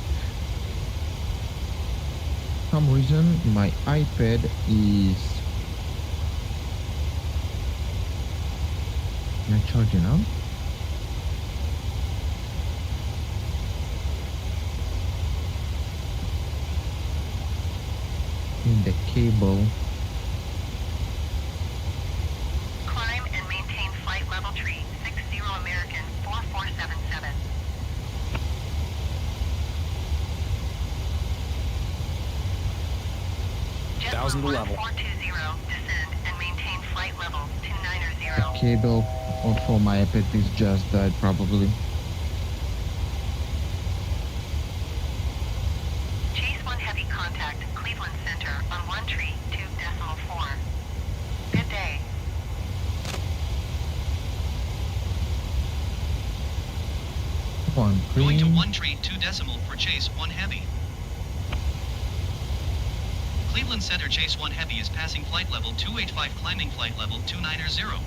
For some reason my iPad is not charging up. In the cable. Climb and maintain flight level tree 60 American 4477. Jet 1000 to level. 1420, descend and maintain flight level The 290. cable for my iPad is just died probably. One Going to trim. 1 tree 2 decimal for chase 1 heavy. Cleveland Center chase 1 heavy is passing flight level 285, climbing flight level 290.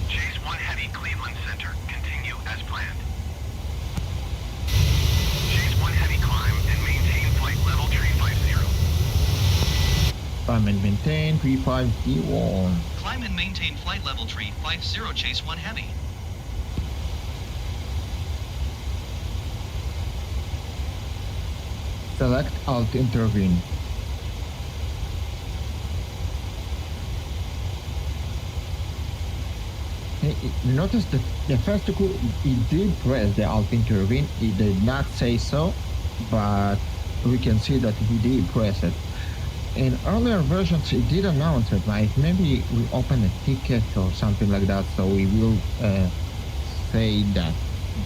Chase 1 Heavy, Cleveland Center. Continue as planned. Chase 1 Heavy, climb and maintain flight level 350. Climb and maintain 350. Climb and maintain flight level 350, chase 1 heavy. Select Alt intervene. Hey, you notice that the first coup, it did press the Alt intervene. It did not say so, but we can see that he did press it. In earlier versions, it did announce it, like maybe we open a ticket or something like that, so we will say that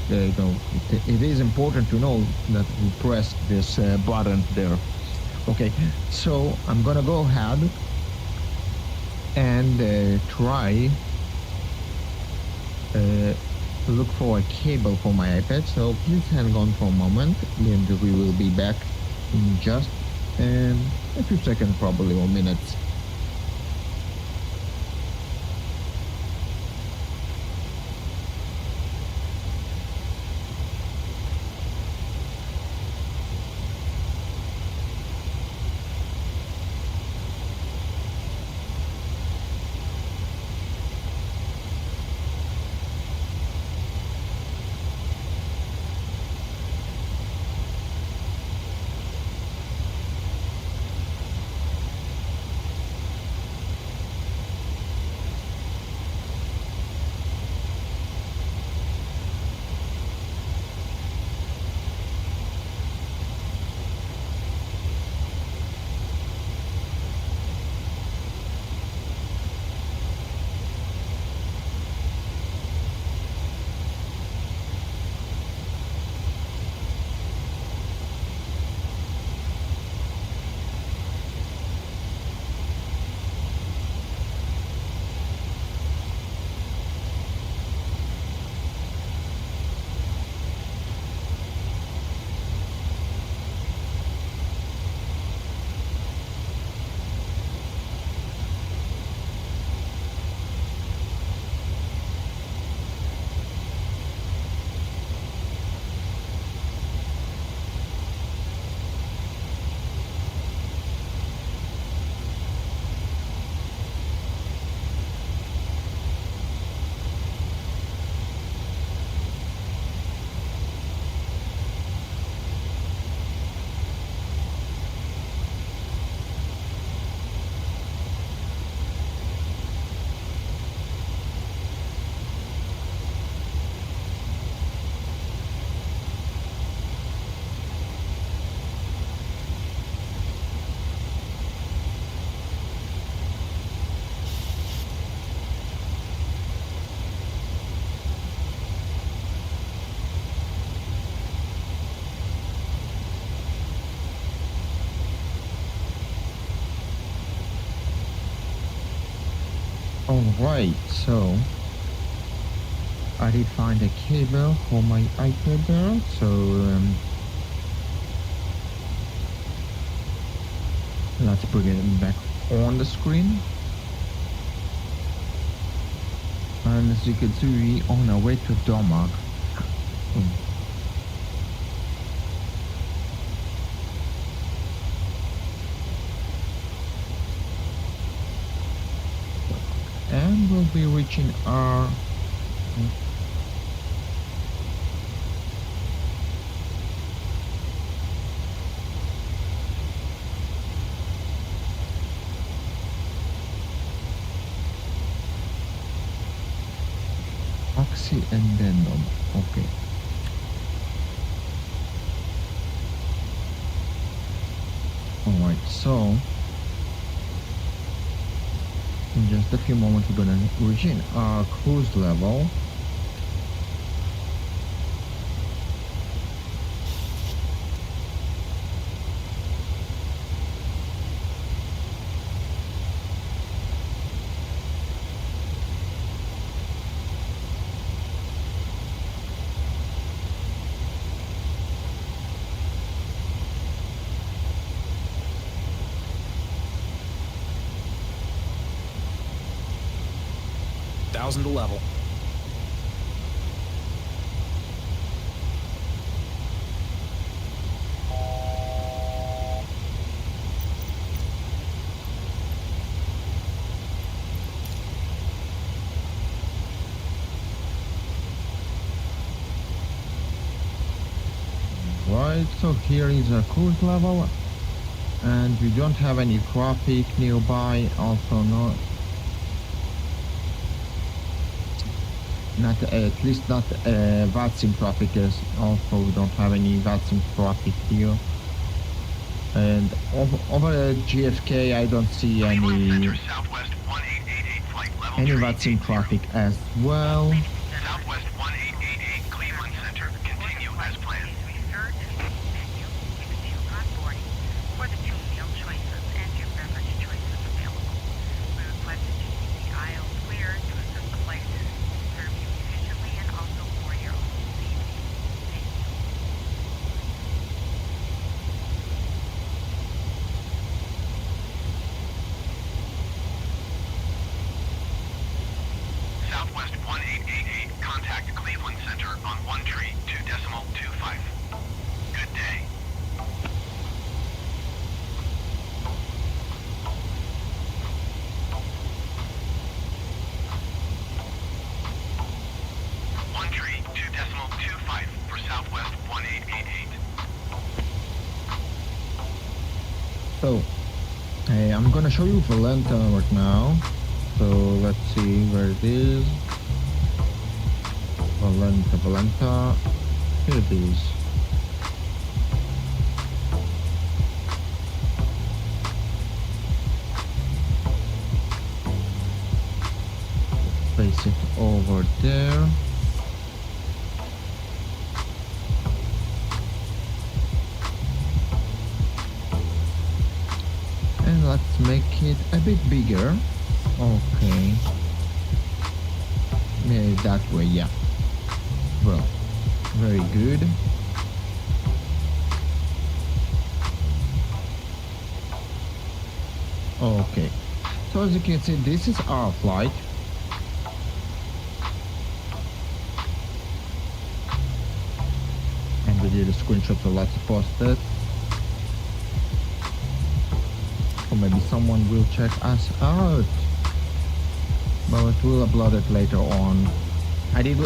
it is important to know that we pressed this button there. Okay, so I'm gonna go ahead and try look for a cable for my iPad, so please hang on for a moment and we will be back in just a few seconds probably, or minutes. Alright, so I did find a cable for my iPad there, so let's bring it back on the screen. And as you can see, we're on our way to Domag. And we'll be reaching our Oxy and Denom. Okay. Alright, so in just a few moments we're gonna reach in our cruise level. 1000 to level. Right, so here is a cruise level, and we don't have any traffic nearby. Also, not at least not VATSIM traffic. Is also we don't have any VATSIM traffic here. And over at GFK, I don't see any Southwest 1888 flight level any 3, VATSIM traffic as well. Southwest 1888 Cleveland Center. Continue as planned. Please refer to the menu next to onboarding for the 2 meal choices and your beverage choices available. We request that you keep the aisle clear to assist the flight attendants to serve you efficiently and also for your own safety. Thank you. Southwest 1888. Contact Cleveland Center on 13.2.25. Good day. One tree, 2.25 for Southwest 1888. So, I'm gonna show you Valenta right now. So let's see where it is. Valenta. Here it is. Place it over there. And let's make it a bit bigger. Okay. Yeah, that way, yeah. Well, very good. Okay. So as you can see, this is our flight. And we did a screenshot, so let's post it. Or maybe someone will check us out. But we'll upload it later on. I did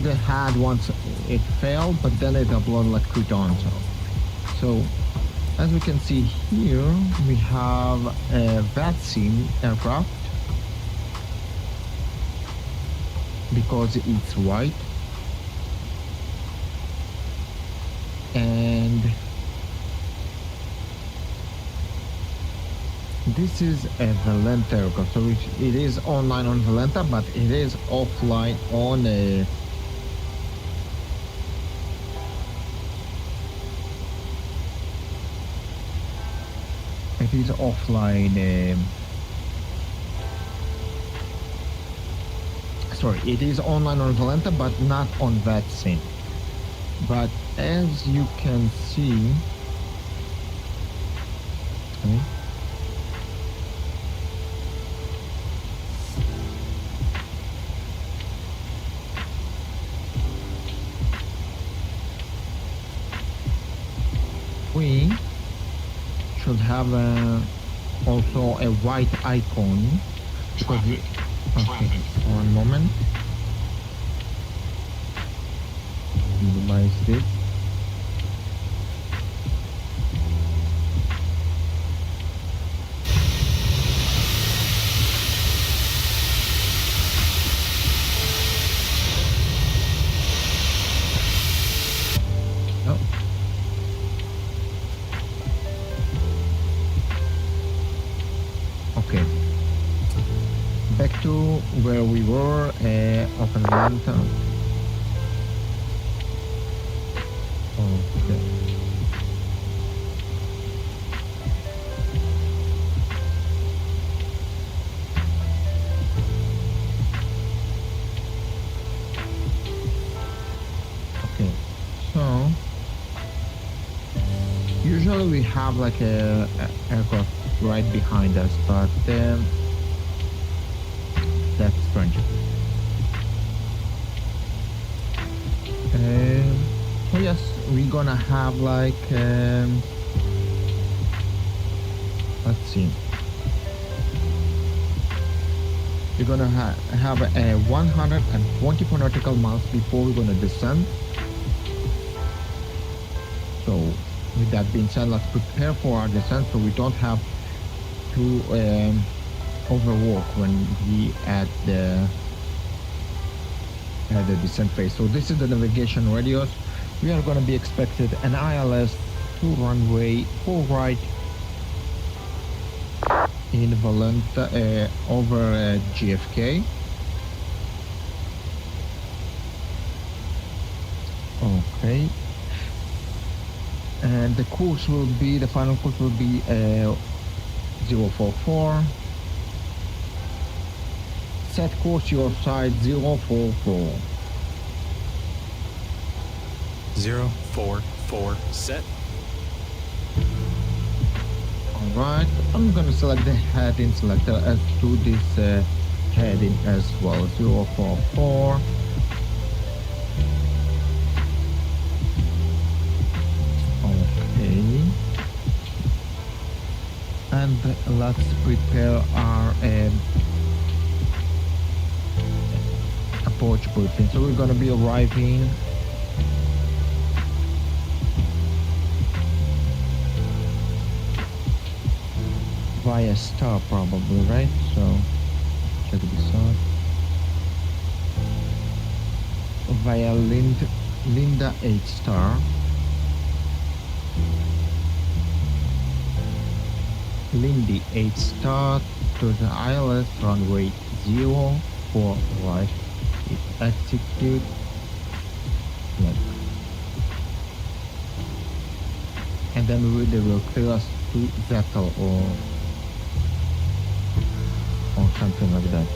had once it failed, but then it uploaded like quick on. So as we can see here, we have a VATSIM aircraft because it's white, and this is a Valenta aircraft. So it is online on Valenta, but it is offline on a sorry, it is online on Valenta, but not on VATSIM. But as you can see, okay, we should have also a white icon. Okay, one moment. Minimize this. Oh. Okay. Back to where we were, open lantern. Okay. Okay. So usually we have like a aircraft right behind us, but that's strange. gonna have like, let's see. We're gonna have a 120 nautical miles before we're gonna descend. So with that being said, let's prepare for our descent so we don't have to overwork when we at the descent phase. So this is the navigation radius. We are going to be expected an ILS 2 runway 4 right in Valenta over JFK. Okay. And the course will be, the final course will be 044. Set course your side 044. 044 set. Alright, I'm gonna select the heading selector as to this heading as well. 044. Okay. And let's prepare our approach briefing. So we're gonna be arriving via star probably, right? So check this out. Via Linda 8 star. Lindy 8 star to the ILS runway 04 right. Execute. Like. And then they will clear us to Zettel or something like that.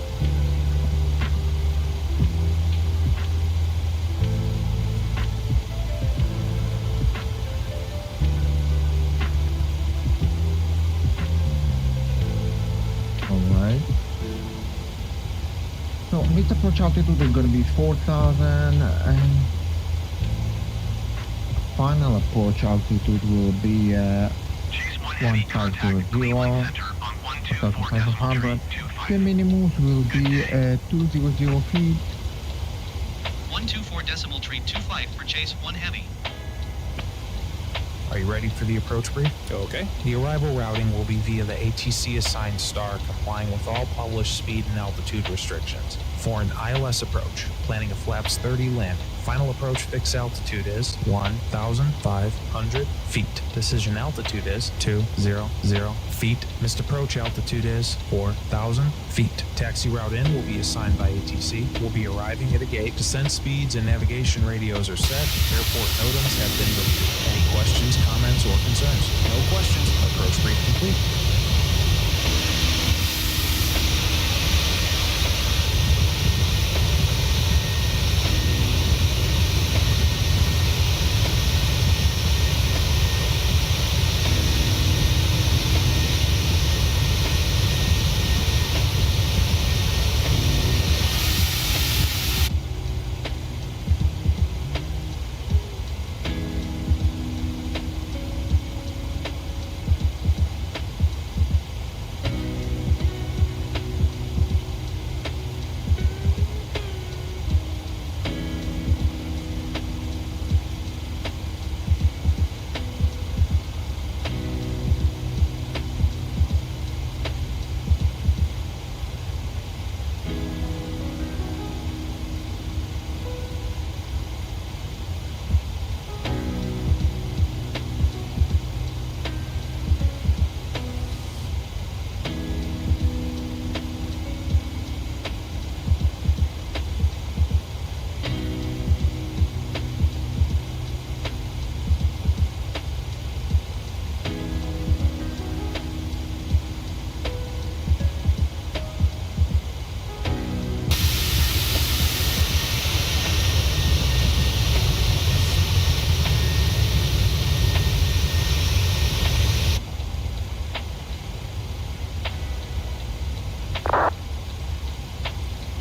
Alright. So mid approach altitude is going to be 4,000 and final approach altitude will be 1500. 1,500. The minimums will be 200 feet. 124 decimal tree 25 for chase 1 heavy. Are you ready for the approach brief? Okay. The arrival routing will be via the ATC assigned star, complying with all published speed and altitude restrictions. For an ILS approach, planning a flaps 30 landing. Final approach fixed altitude is 1,500 feet. Decision altitude is 200 feet. Missed approach altitude is 4,000 feet. Taxi route in will be assigned by ATC. We'll be arriving at a gate. Descent speeds and navigation radios are set. Airport NOTAMs have been deleted. Any questions, comments, or concerns? No questions. Approach brief complete.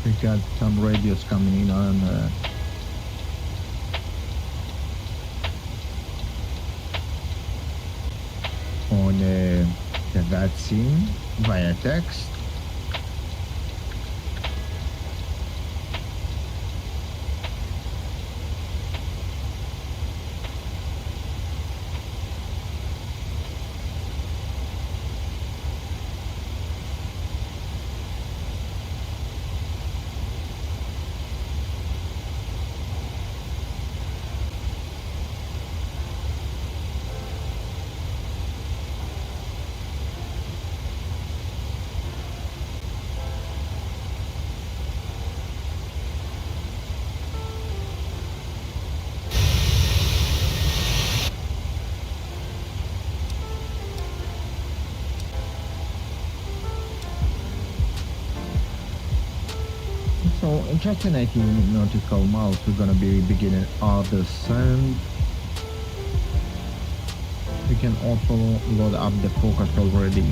We got some radios coming in on that scene via text. So just in 18 nautical miles, we're gonna be beginning our descent. We can also load up the focus already.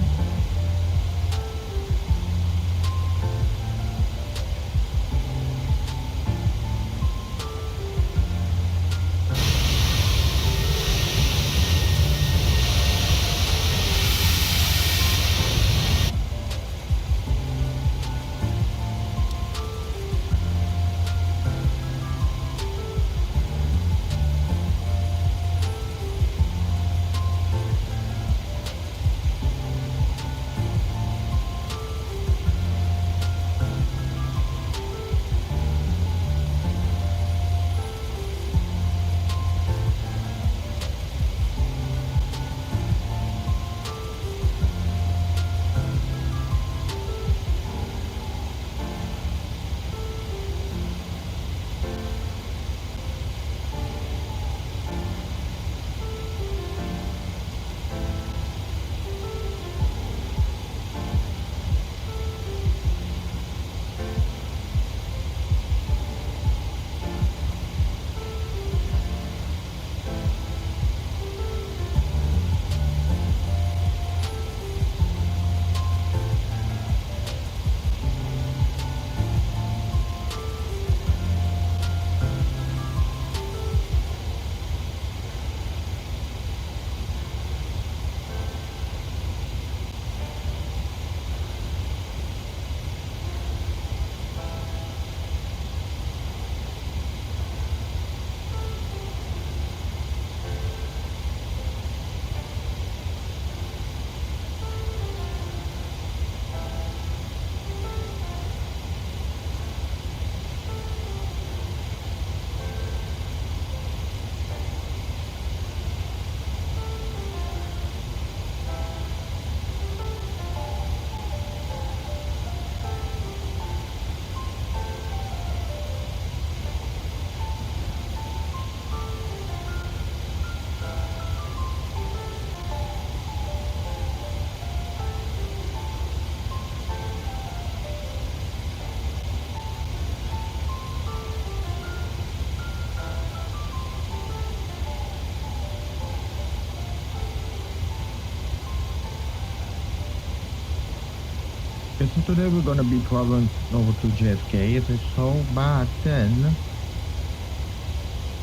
Okay, so today we're gonna be traveling over to JFK, it is so, but then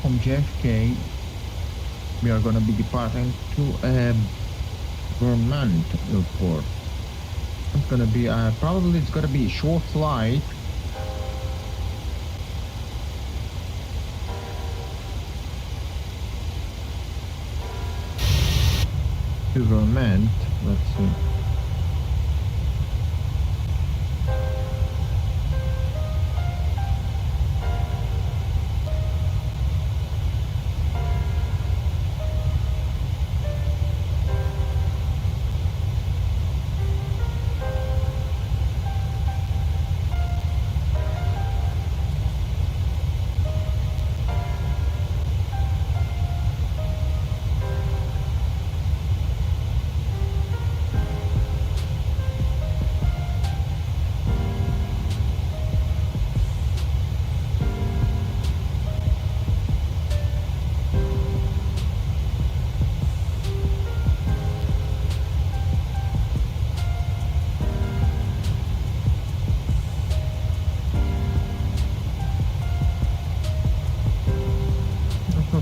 from JFK we are gonna be departing to Vermont Airport. It's gonna be probably it's gonna be a short flight. To Vermont, let's see.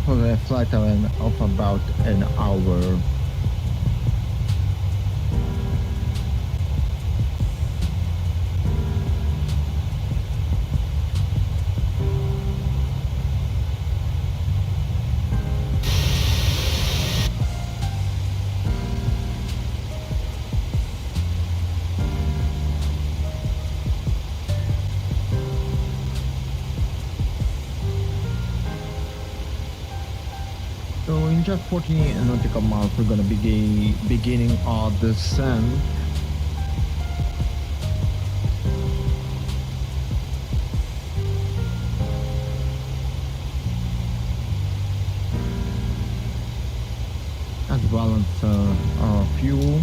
For a flight of about an hour. in just 40 nautical miles, we're gonna be beginning our descent. Let's balance our fuel.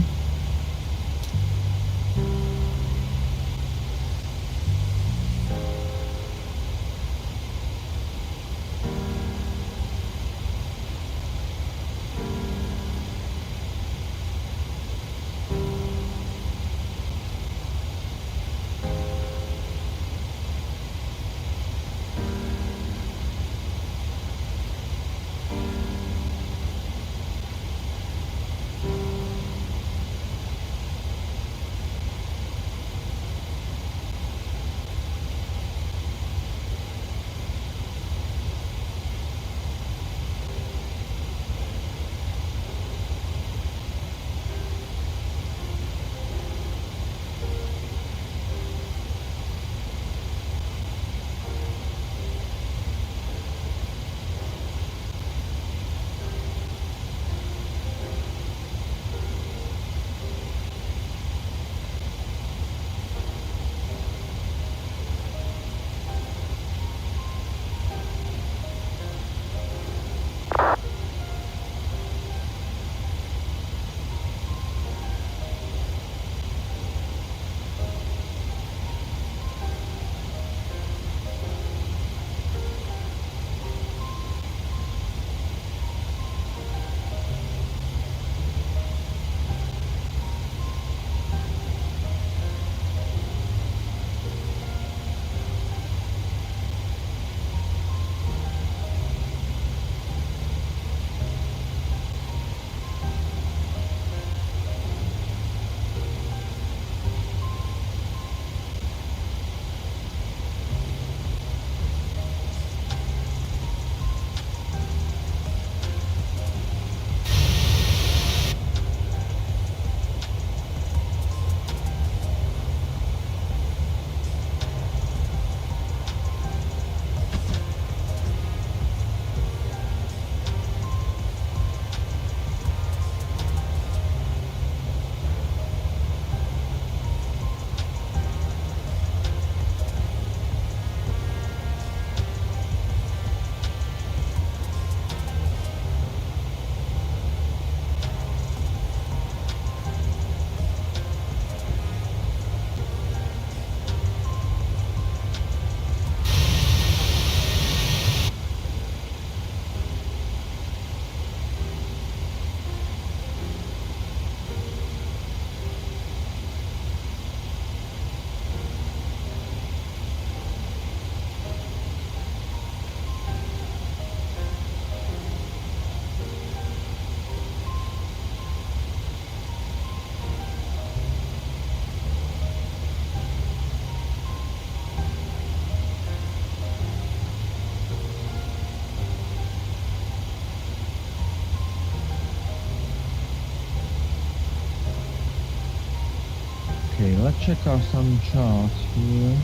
Okay, let's check out some charts here.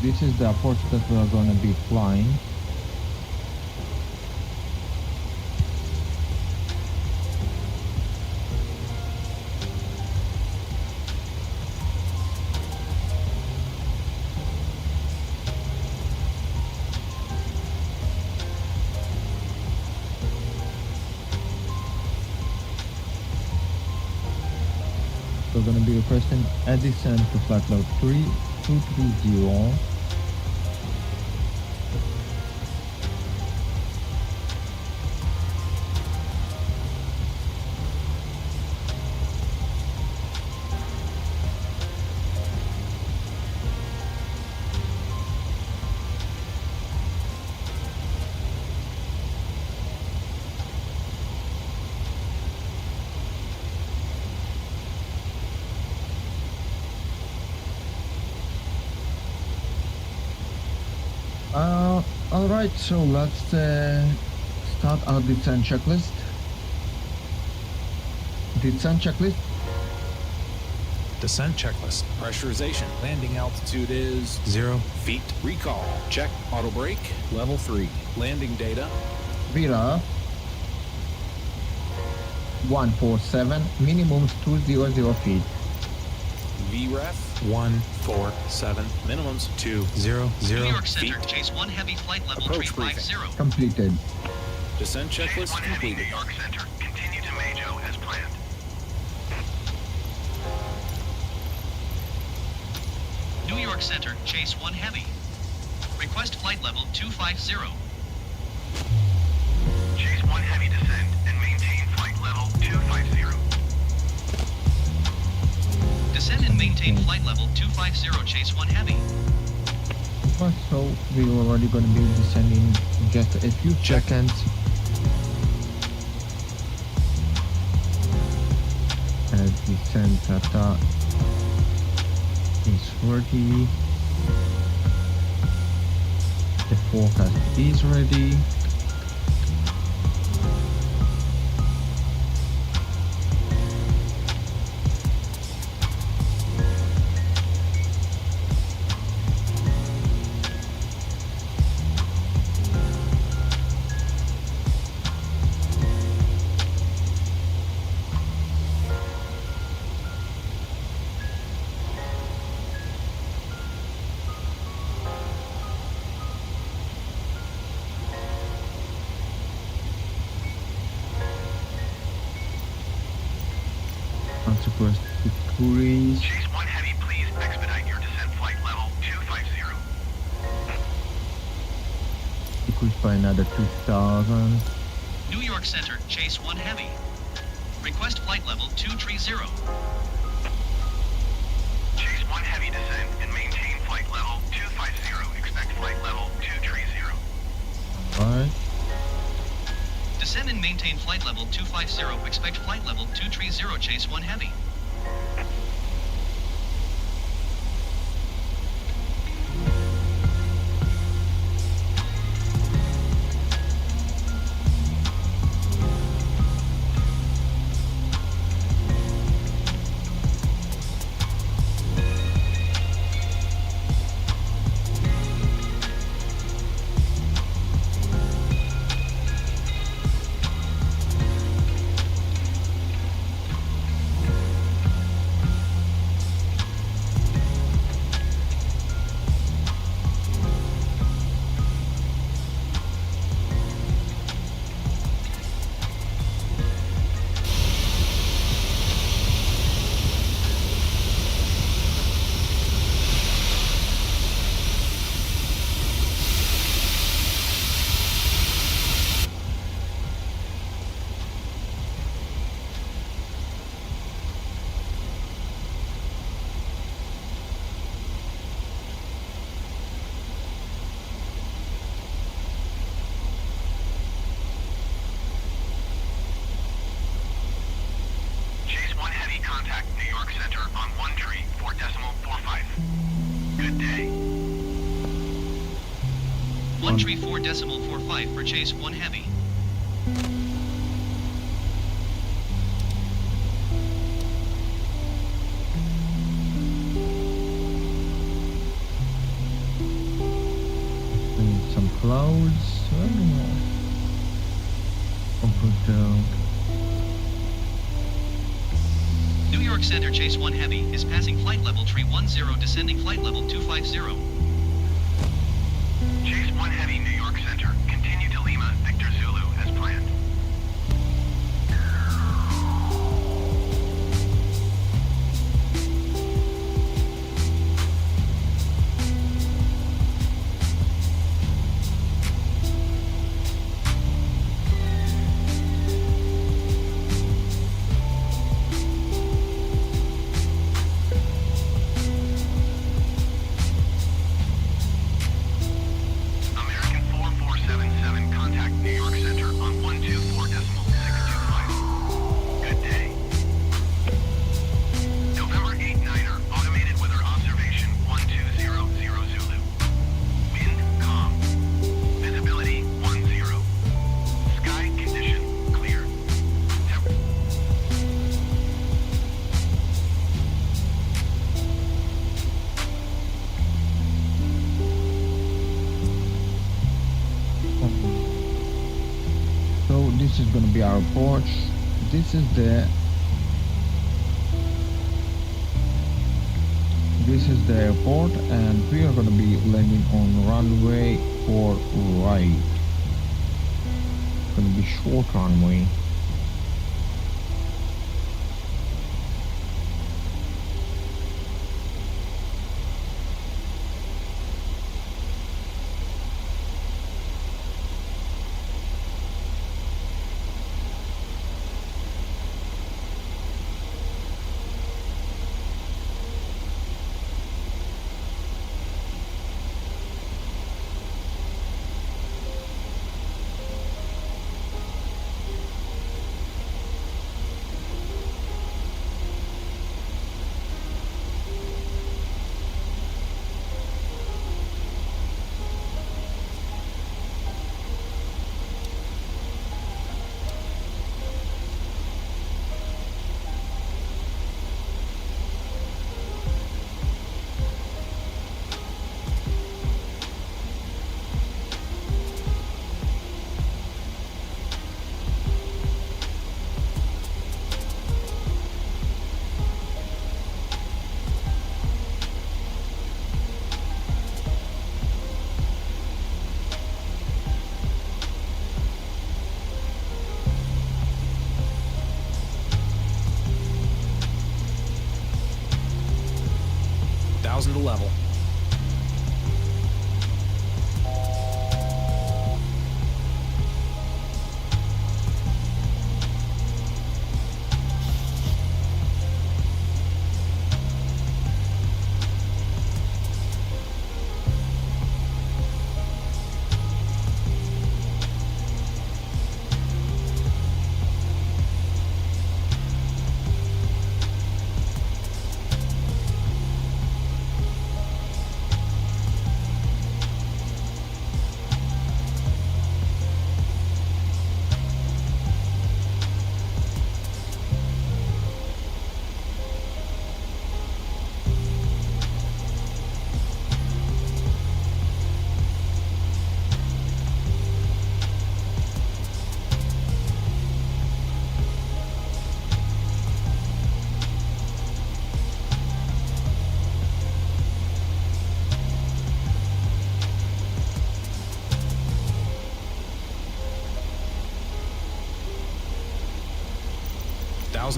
This is the approach that we are going to be flying. We're going to be requesting a descent to flight level 3230. Alright, so let's start our descent checklist. Descent checklist. Pressurization. Landing altitude is 0 feet. Recall. Check. Auto brake. Level 3. Landing data. Vira 147, minimum 200 feet. VREF. 147, Minimums 200 New York Center, feet. Chase 1 Heavy, flight level Approach 350. Completed. Descent Chase checklist 1 Heavy, completed. New York Center. Continue to Majo as planned. New York Center, Chase 1 Heavy. Request flight level 250. Chase 1 Heavy descend and maintain flight level 250. Descend and maintain flight level 250, Chase 1 Heavy. So we're already going to be descending in just a few seconds. As descent data is ready. The forecast is ready. Consequence decrease. Chase 1 Heavy, please expedite your descent flight level 250. Decrease by another 2,000. New York Center, Chase 1 Heavy. Request flight level 230. Chase 1 Heavy descend and maintain flight level 250. Expect flight level 230. Alright. Descend and maintain flight level 250. Expect flight level 230, Chase 1 Heavy. Chase 1 Heavy, contact New York Center on 13.45. Good day. 134.45 for Chase 1 Heavy. And some clouds. Put down. New York Center, Chase 1 Heavy is passing flight level 310, descending flight level 250. Chase 1 Heavy, New York Center. Continue to Lima, Victor Zulu, as planned. American gonna be our approach. This is the airport, and we are gonna be landing on runway 4 right. Gonna be short runway. To level.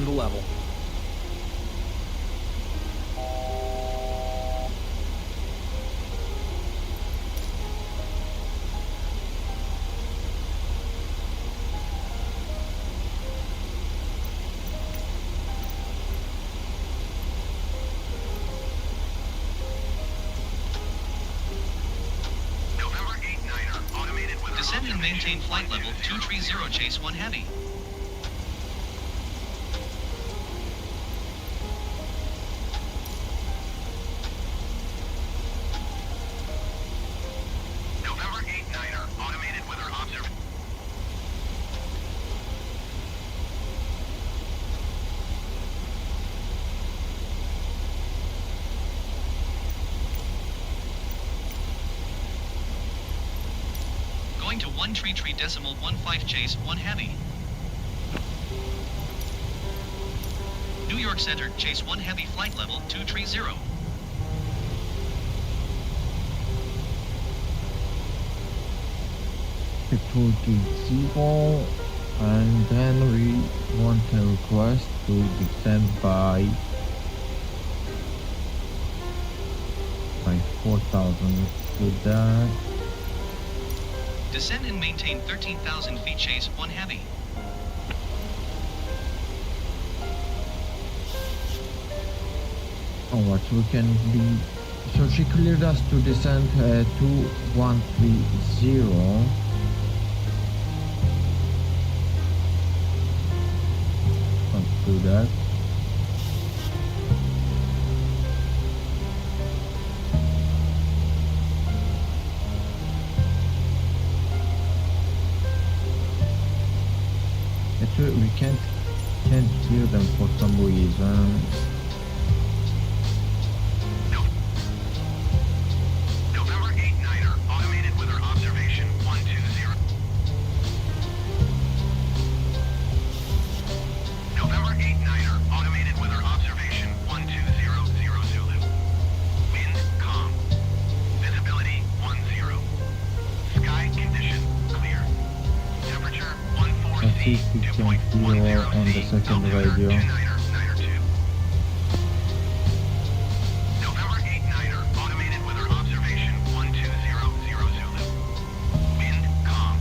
To level. Descend and maintain flight level 230 Chase 1 Heavy. Going to 133.15 Chase 1 Heavy. New York Center, Chase 1 Heavy flight level 230. Detroit zero, and then we want a request to descend by 4,000. With that, descend and maintain 13,000 feet Chase 1 Heavy. what we can be. So she cleared us to descend to 130. Let's do that. Actually, we can't hear them for some reason. November 8-9er, automated weather observation 120. see if you can hear on the second radio. November 8 Niner, automated weather observation 1200 Zulu. Wind calm.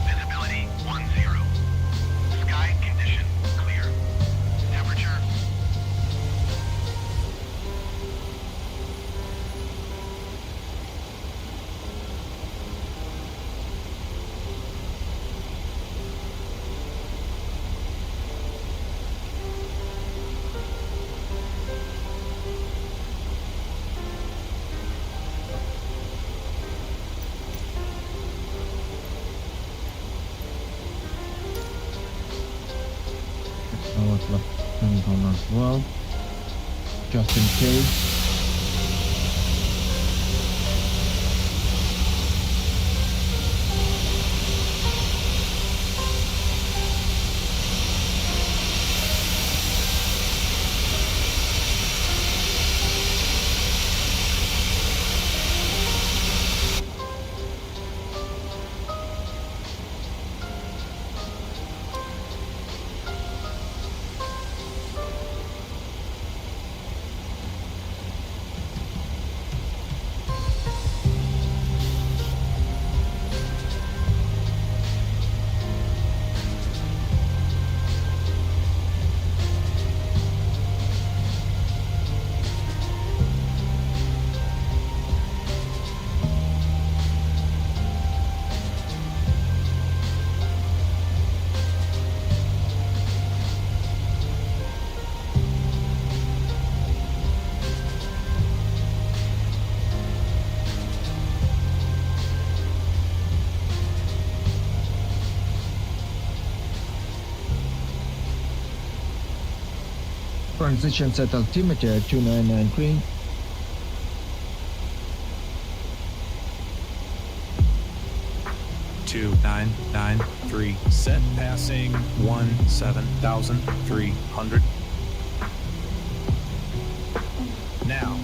Visibility 10. Sky condition clear. Temperature. So what's left turning on as well, just in case. Transition set altimeter 2993. Two 993. Set passing 17,300. now.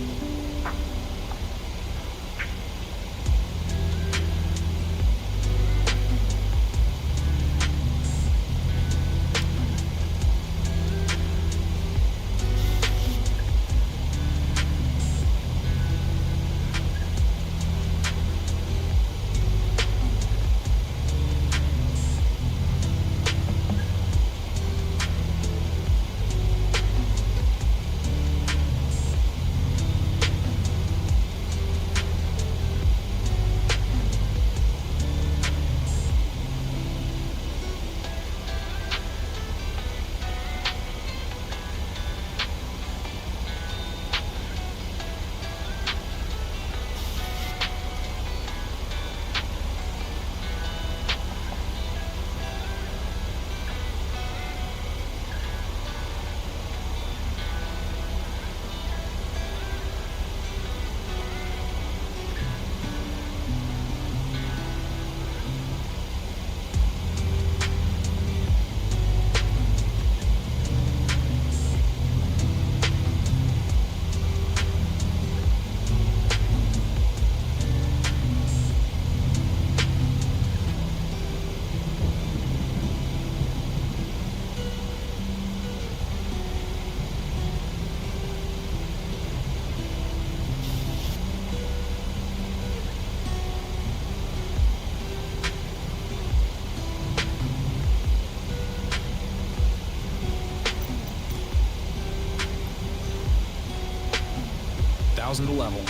To level.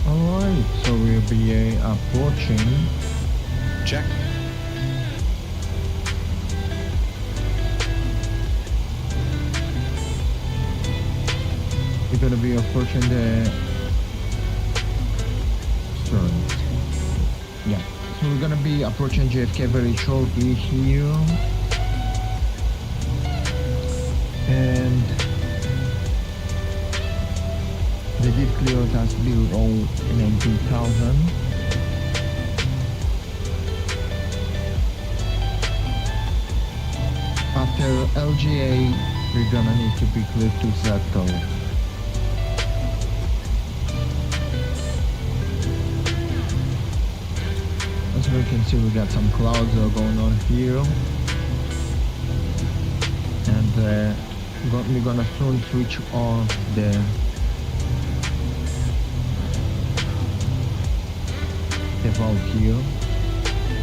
Alright, so we'll be approaching. Check. We're gonna be approaching the. Sorry. Yeah. So we're gonna be approaching JFK very shortly here. And they did clear us below 19,000. After LGA We're gonna need to be clear to settle. As we can see, we got some clouds going on here. And we're gonna soon switch on the valve here,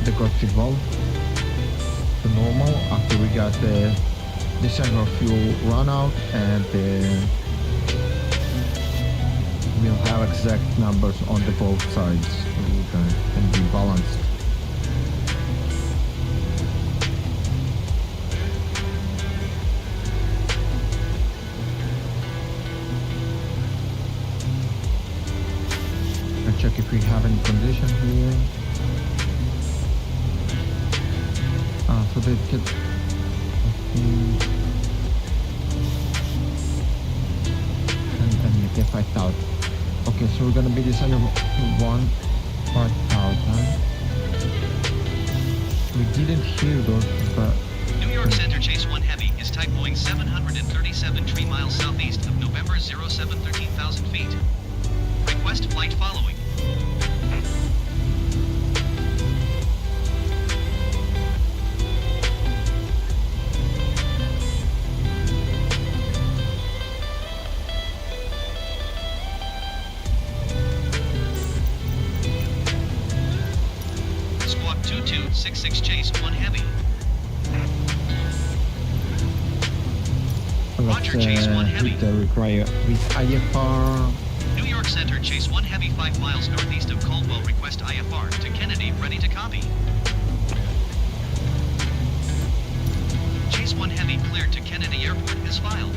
the cockpit valve to normal after we got the December fuel run out, and we'll have exact numbers on the both sides so we can be balanced. I'll check if we have any condition here. So they get and get 5,000. Okay, so we're gonna be descending 5,000. We didn't hear those, but New York Center Chase 1 Heavy is type Boeing 737 3 miles southeast of November 07 13,000 feet. Request flight following. Squawk 2266 Chase 1 Heavy. Roger, Chase 1 Heavy. With IFR. New York Center Chase 1 Heavy 5 miles northeast of Caldwell. Request IFR to Kennedy. Ready to copy. Chase 1 Heavy cleared to Kennedy Airport is filed.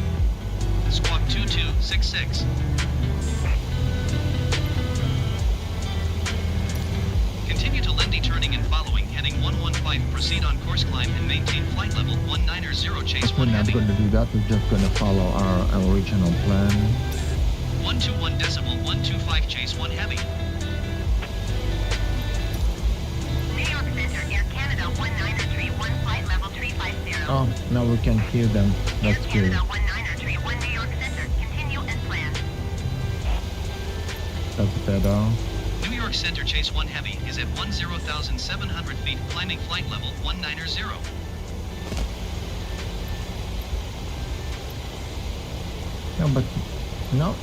Squawk 2266. Continue to Lindy turning and following heading 115. Proceed on course climb and maintain flight level 190 Chase 1 We're not Heavy. going to do that. We're just going to follow our original plan. 121.125 Chase 1 Heavy. New York Center, Air Canada 1931, flight level 350. Oh, now we can hear them. Air That's good. Canada 1931, New York Center, continue as planned. That's better. New York Center Chase 1 Heavy is at 10,700 feet, climbing flight level 190. No, but no.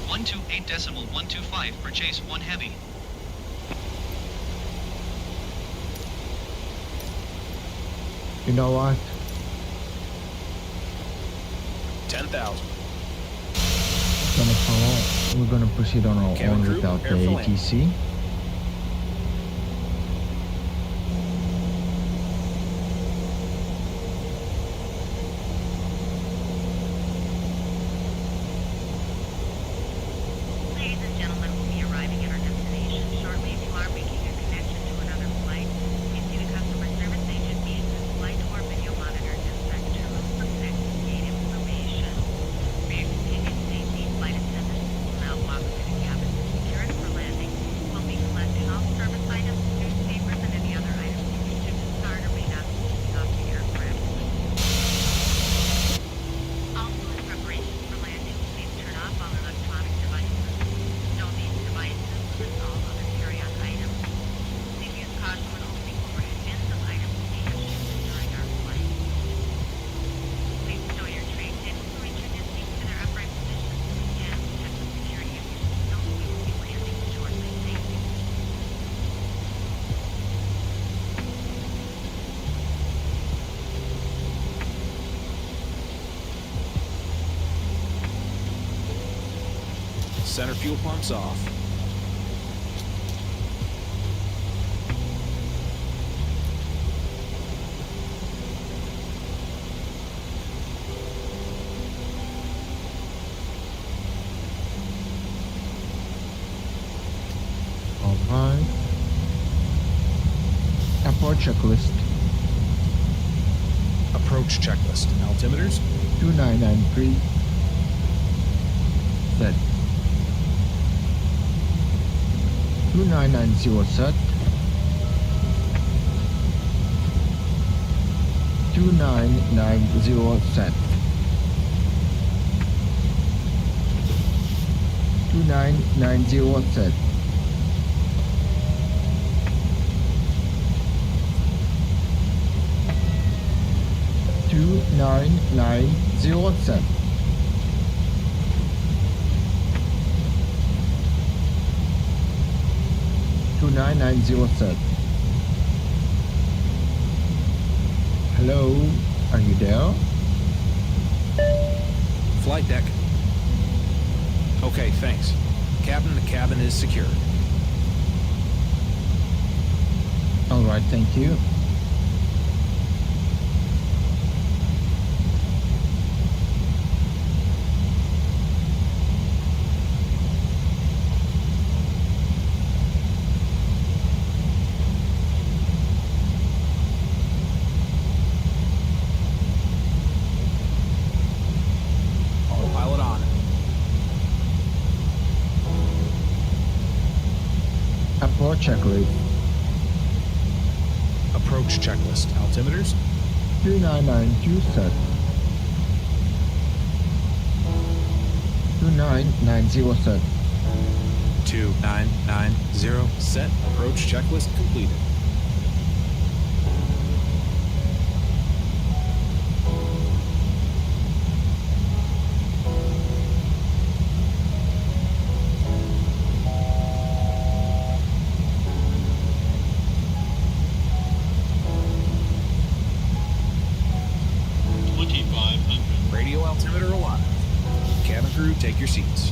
128.125 for Chase 1 Heavy. You know what? 10,000. Gonna follow. We're gonna proceed on our Cabin own crew, without the prepare for landing. ATC. Ladies and gentlemen, we'll be arriving at our destination shortly. If you are making a connection to another flight, please see the customer service agent via this flight or video monitor dispatch terminal for connect to gate information. For your continued safety, flight attendants will now walk through the cabin to secure it for landing. We'll be collecting all service items, newspapers, and any other items you wish to discard or may not be taken off the aircraft. Also, in preparation for landing, please turn off all electronic devices. Stow these devices with all other carry-on items. Please use caution when opening overhead bins of items being shifted during our flight. Please stow your tray tables or reach your seats to their upright positions and check the security of your seatbelt. We will be landing shortly. Thank you. Center fuel pumps off. All right. Airport checklist. Approach checklist. Altimeters. 2993. Set. 2990 set. 2990 set. 2990 set. 2990 set. 2990 set. Hello, are you there? Flight deck. Okay, thanks. Captain, the cabin is secure. All right, thank you. Autopilot on. Approach checklist. Approach checklist. Altimeters. 2992 set. 2990 set. 2990. Set. Approach checklist completed. Radio altimeter alive. Cabin crew, take your seats.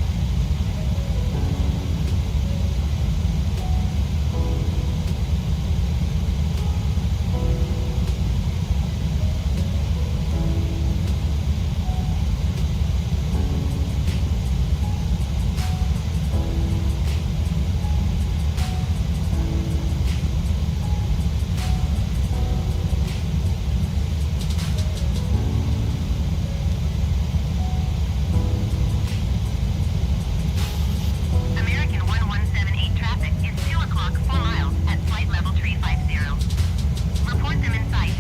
American 1178 traffic is 2 o'clock 4 miles at flight level 350. Report them in sight.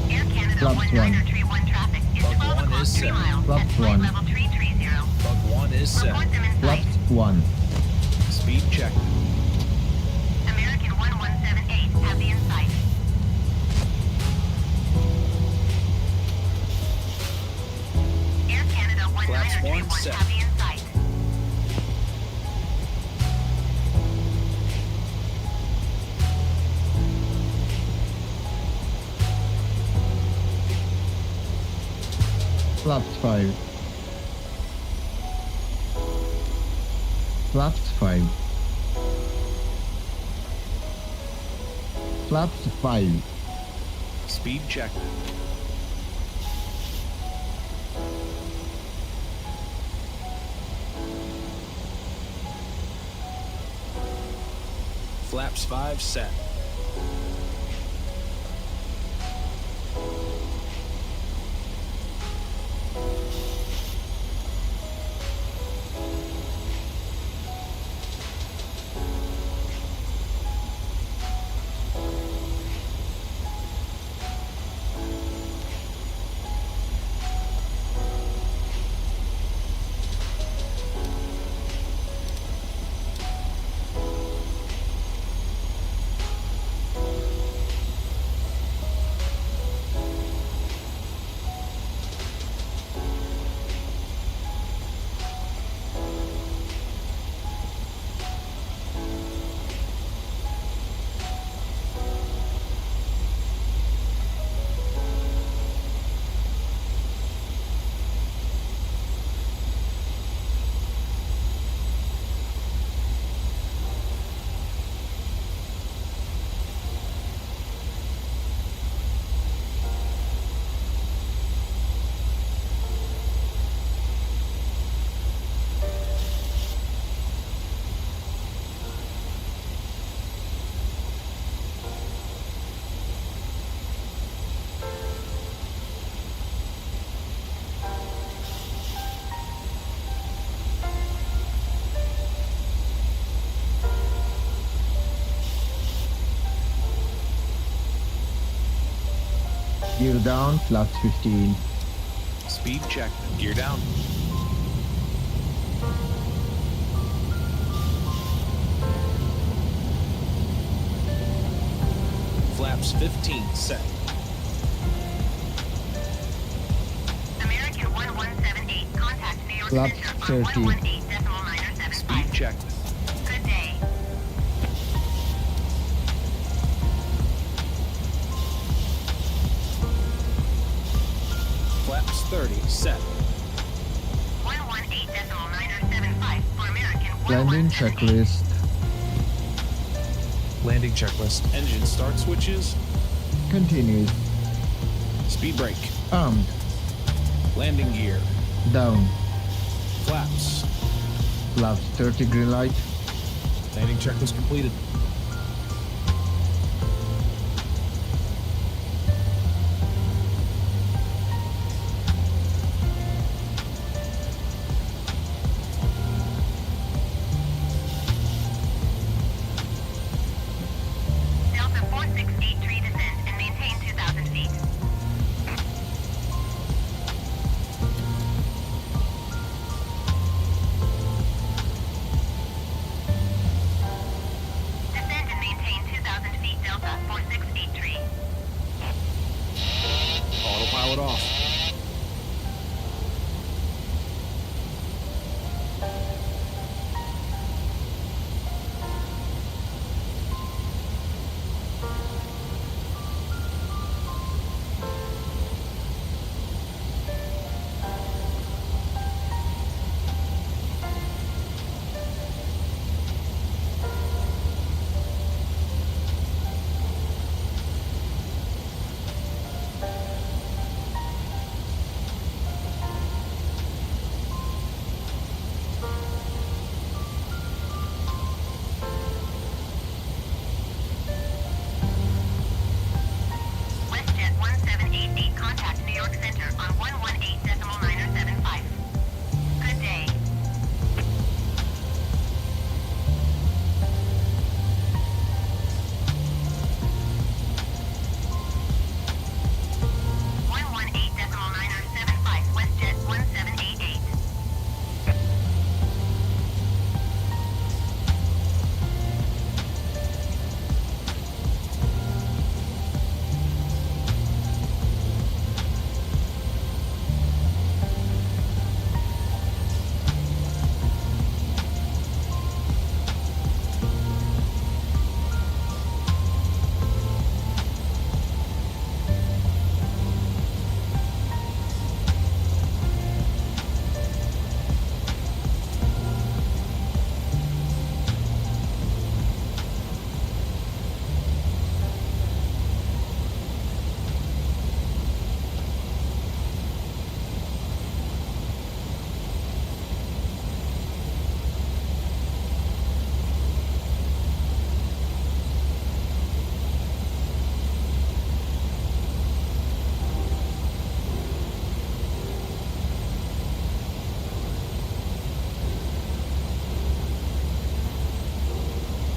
Air Canada Flaps 1931 traffic is Bug 12 one o'clock is 3 set. miles Flaps at flight one. level 330. Bug 1 is set. Report them in sight. Flaps 1. Speed check. American 1178 have the in sight. Air Canada Flaps one 1931 set. have the in sight. Flaps 5. Flaps 5. Flaps 5. Speed check. Flaps 5 set. Gear down, flaps 15. Speed check. Gear down. Flaps 15 set. American 1178, contact New York Flap Center on 30. 118.975. Speed check. Good day. Flaps 30 set. 118.975 for American Landing 1178. checklist. Landing checklist. Engine start switches. Continues. Speed brake. Armed. Landing gear. Down. Flaps. Flaps 30 green light. Landing checklist completed. Delta 4683 descend and maintain 2,000 feet. Descend and maintain 2,000 feet, Delta 4683. Autopilot off. WestJet 1788, contact New York Center on 118.975. Good day. WestJet 1788.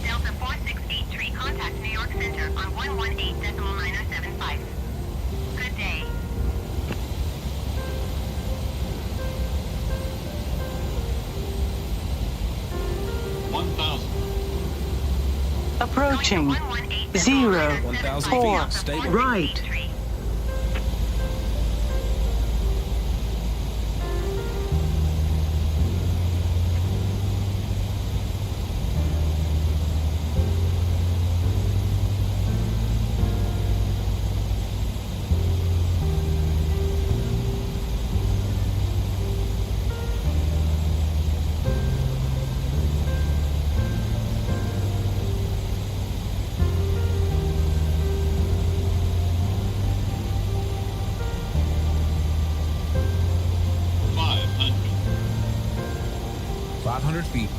Delta 4683, contact New York Center on 118.975. Good day. Approaching 0, 1,000 4, feet. Stable. right. Feet.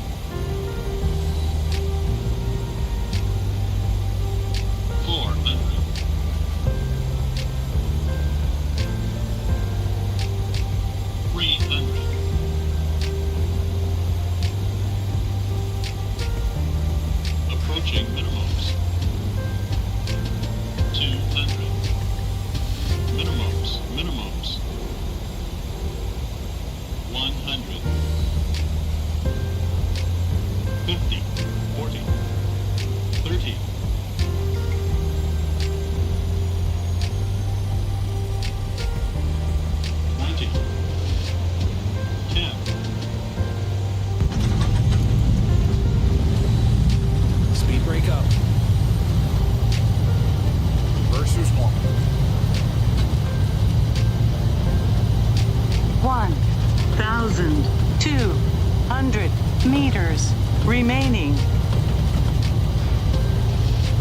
Approaching minimums. 200.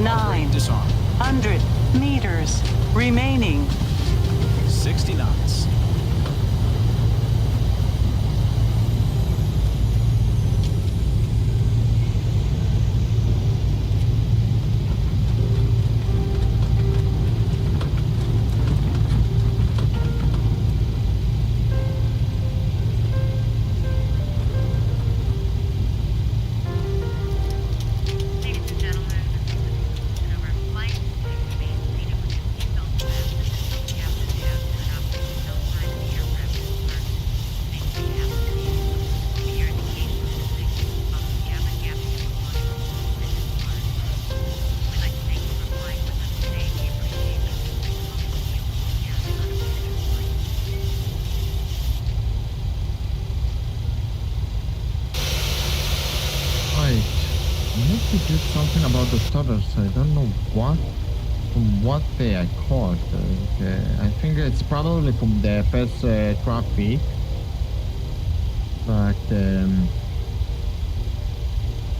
900 meters remaining. 60 knots. To do something about the stutters. I don't know from what they I caught. I think it's probably from the FS traffic, but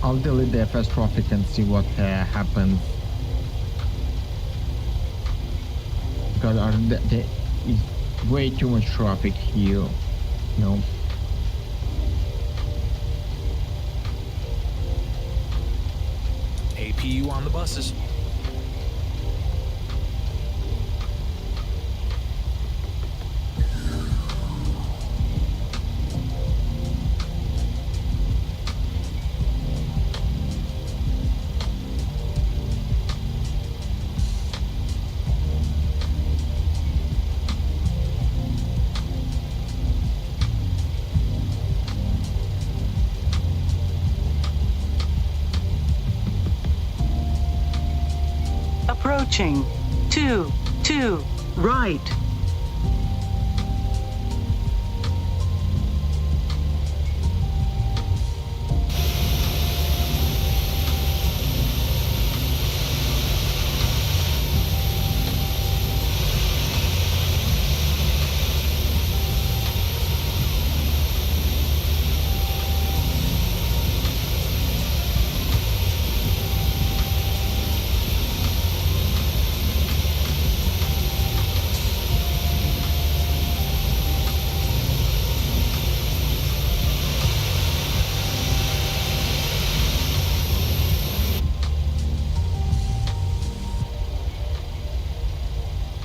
I'll delete the FS traffic and see what happens. Because there is way too much traffic here, you know. APU on the buses. Approaching 2 right.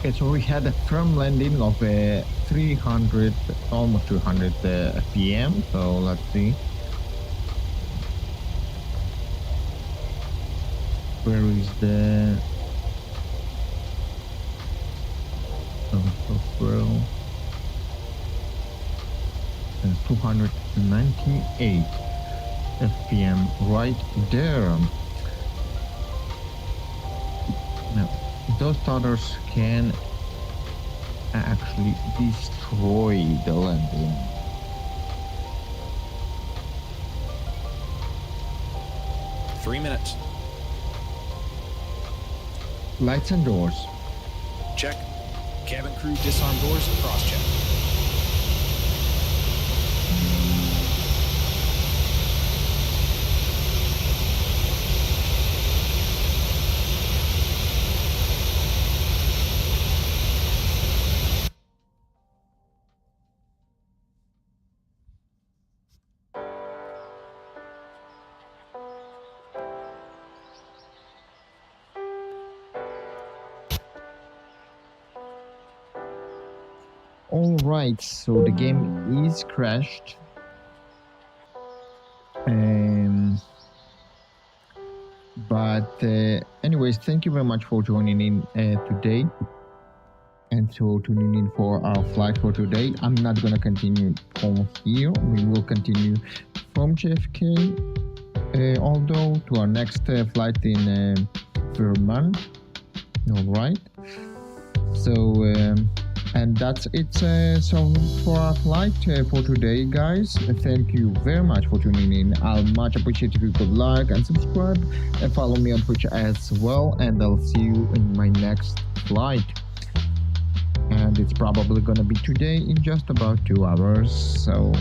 Okay, so we had a firm landing of 300, almost 200 PM. So let's see. Where is the... well, 298 FPM right there. Now, those stutters can actually destroy the landing. Three minutes. Lights and doors. Check. Cabin crew disarm doors and cross-check. All right, so the game is crashed. But anyways, thank you very much for joining in today, and so tuning in for our flight for today. I'm not gonna continue from here. We will continue from JFK, although to our next flight in Vermont. All right. So. And that's it so for our flight for today, guys. Thank you very much for tuning in. I'll much appreciate if you could like and subscribe and follow me on Twitch as well. And I'll see you in my next flight. And it's probably gonna be today in just about 2 hours. So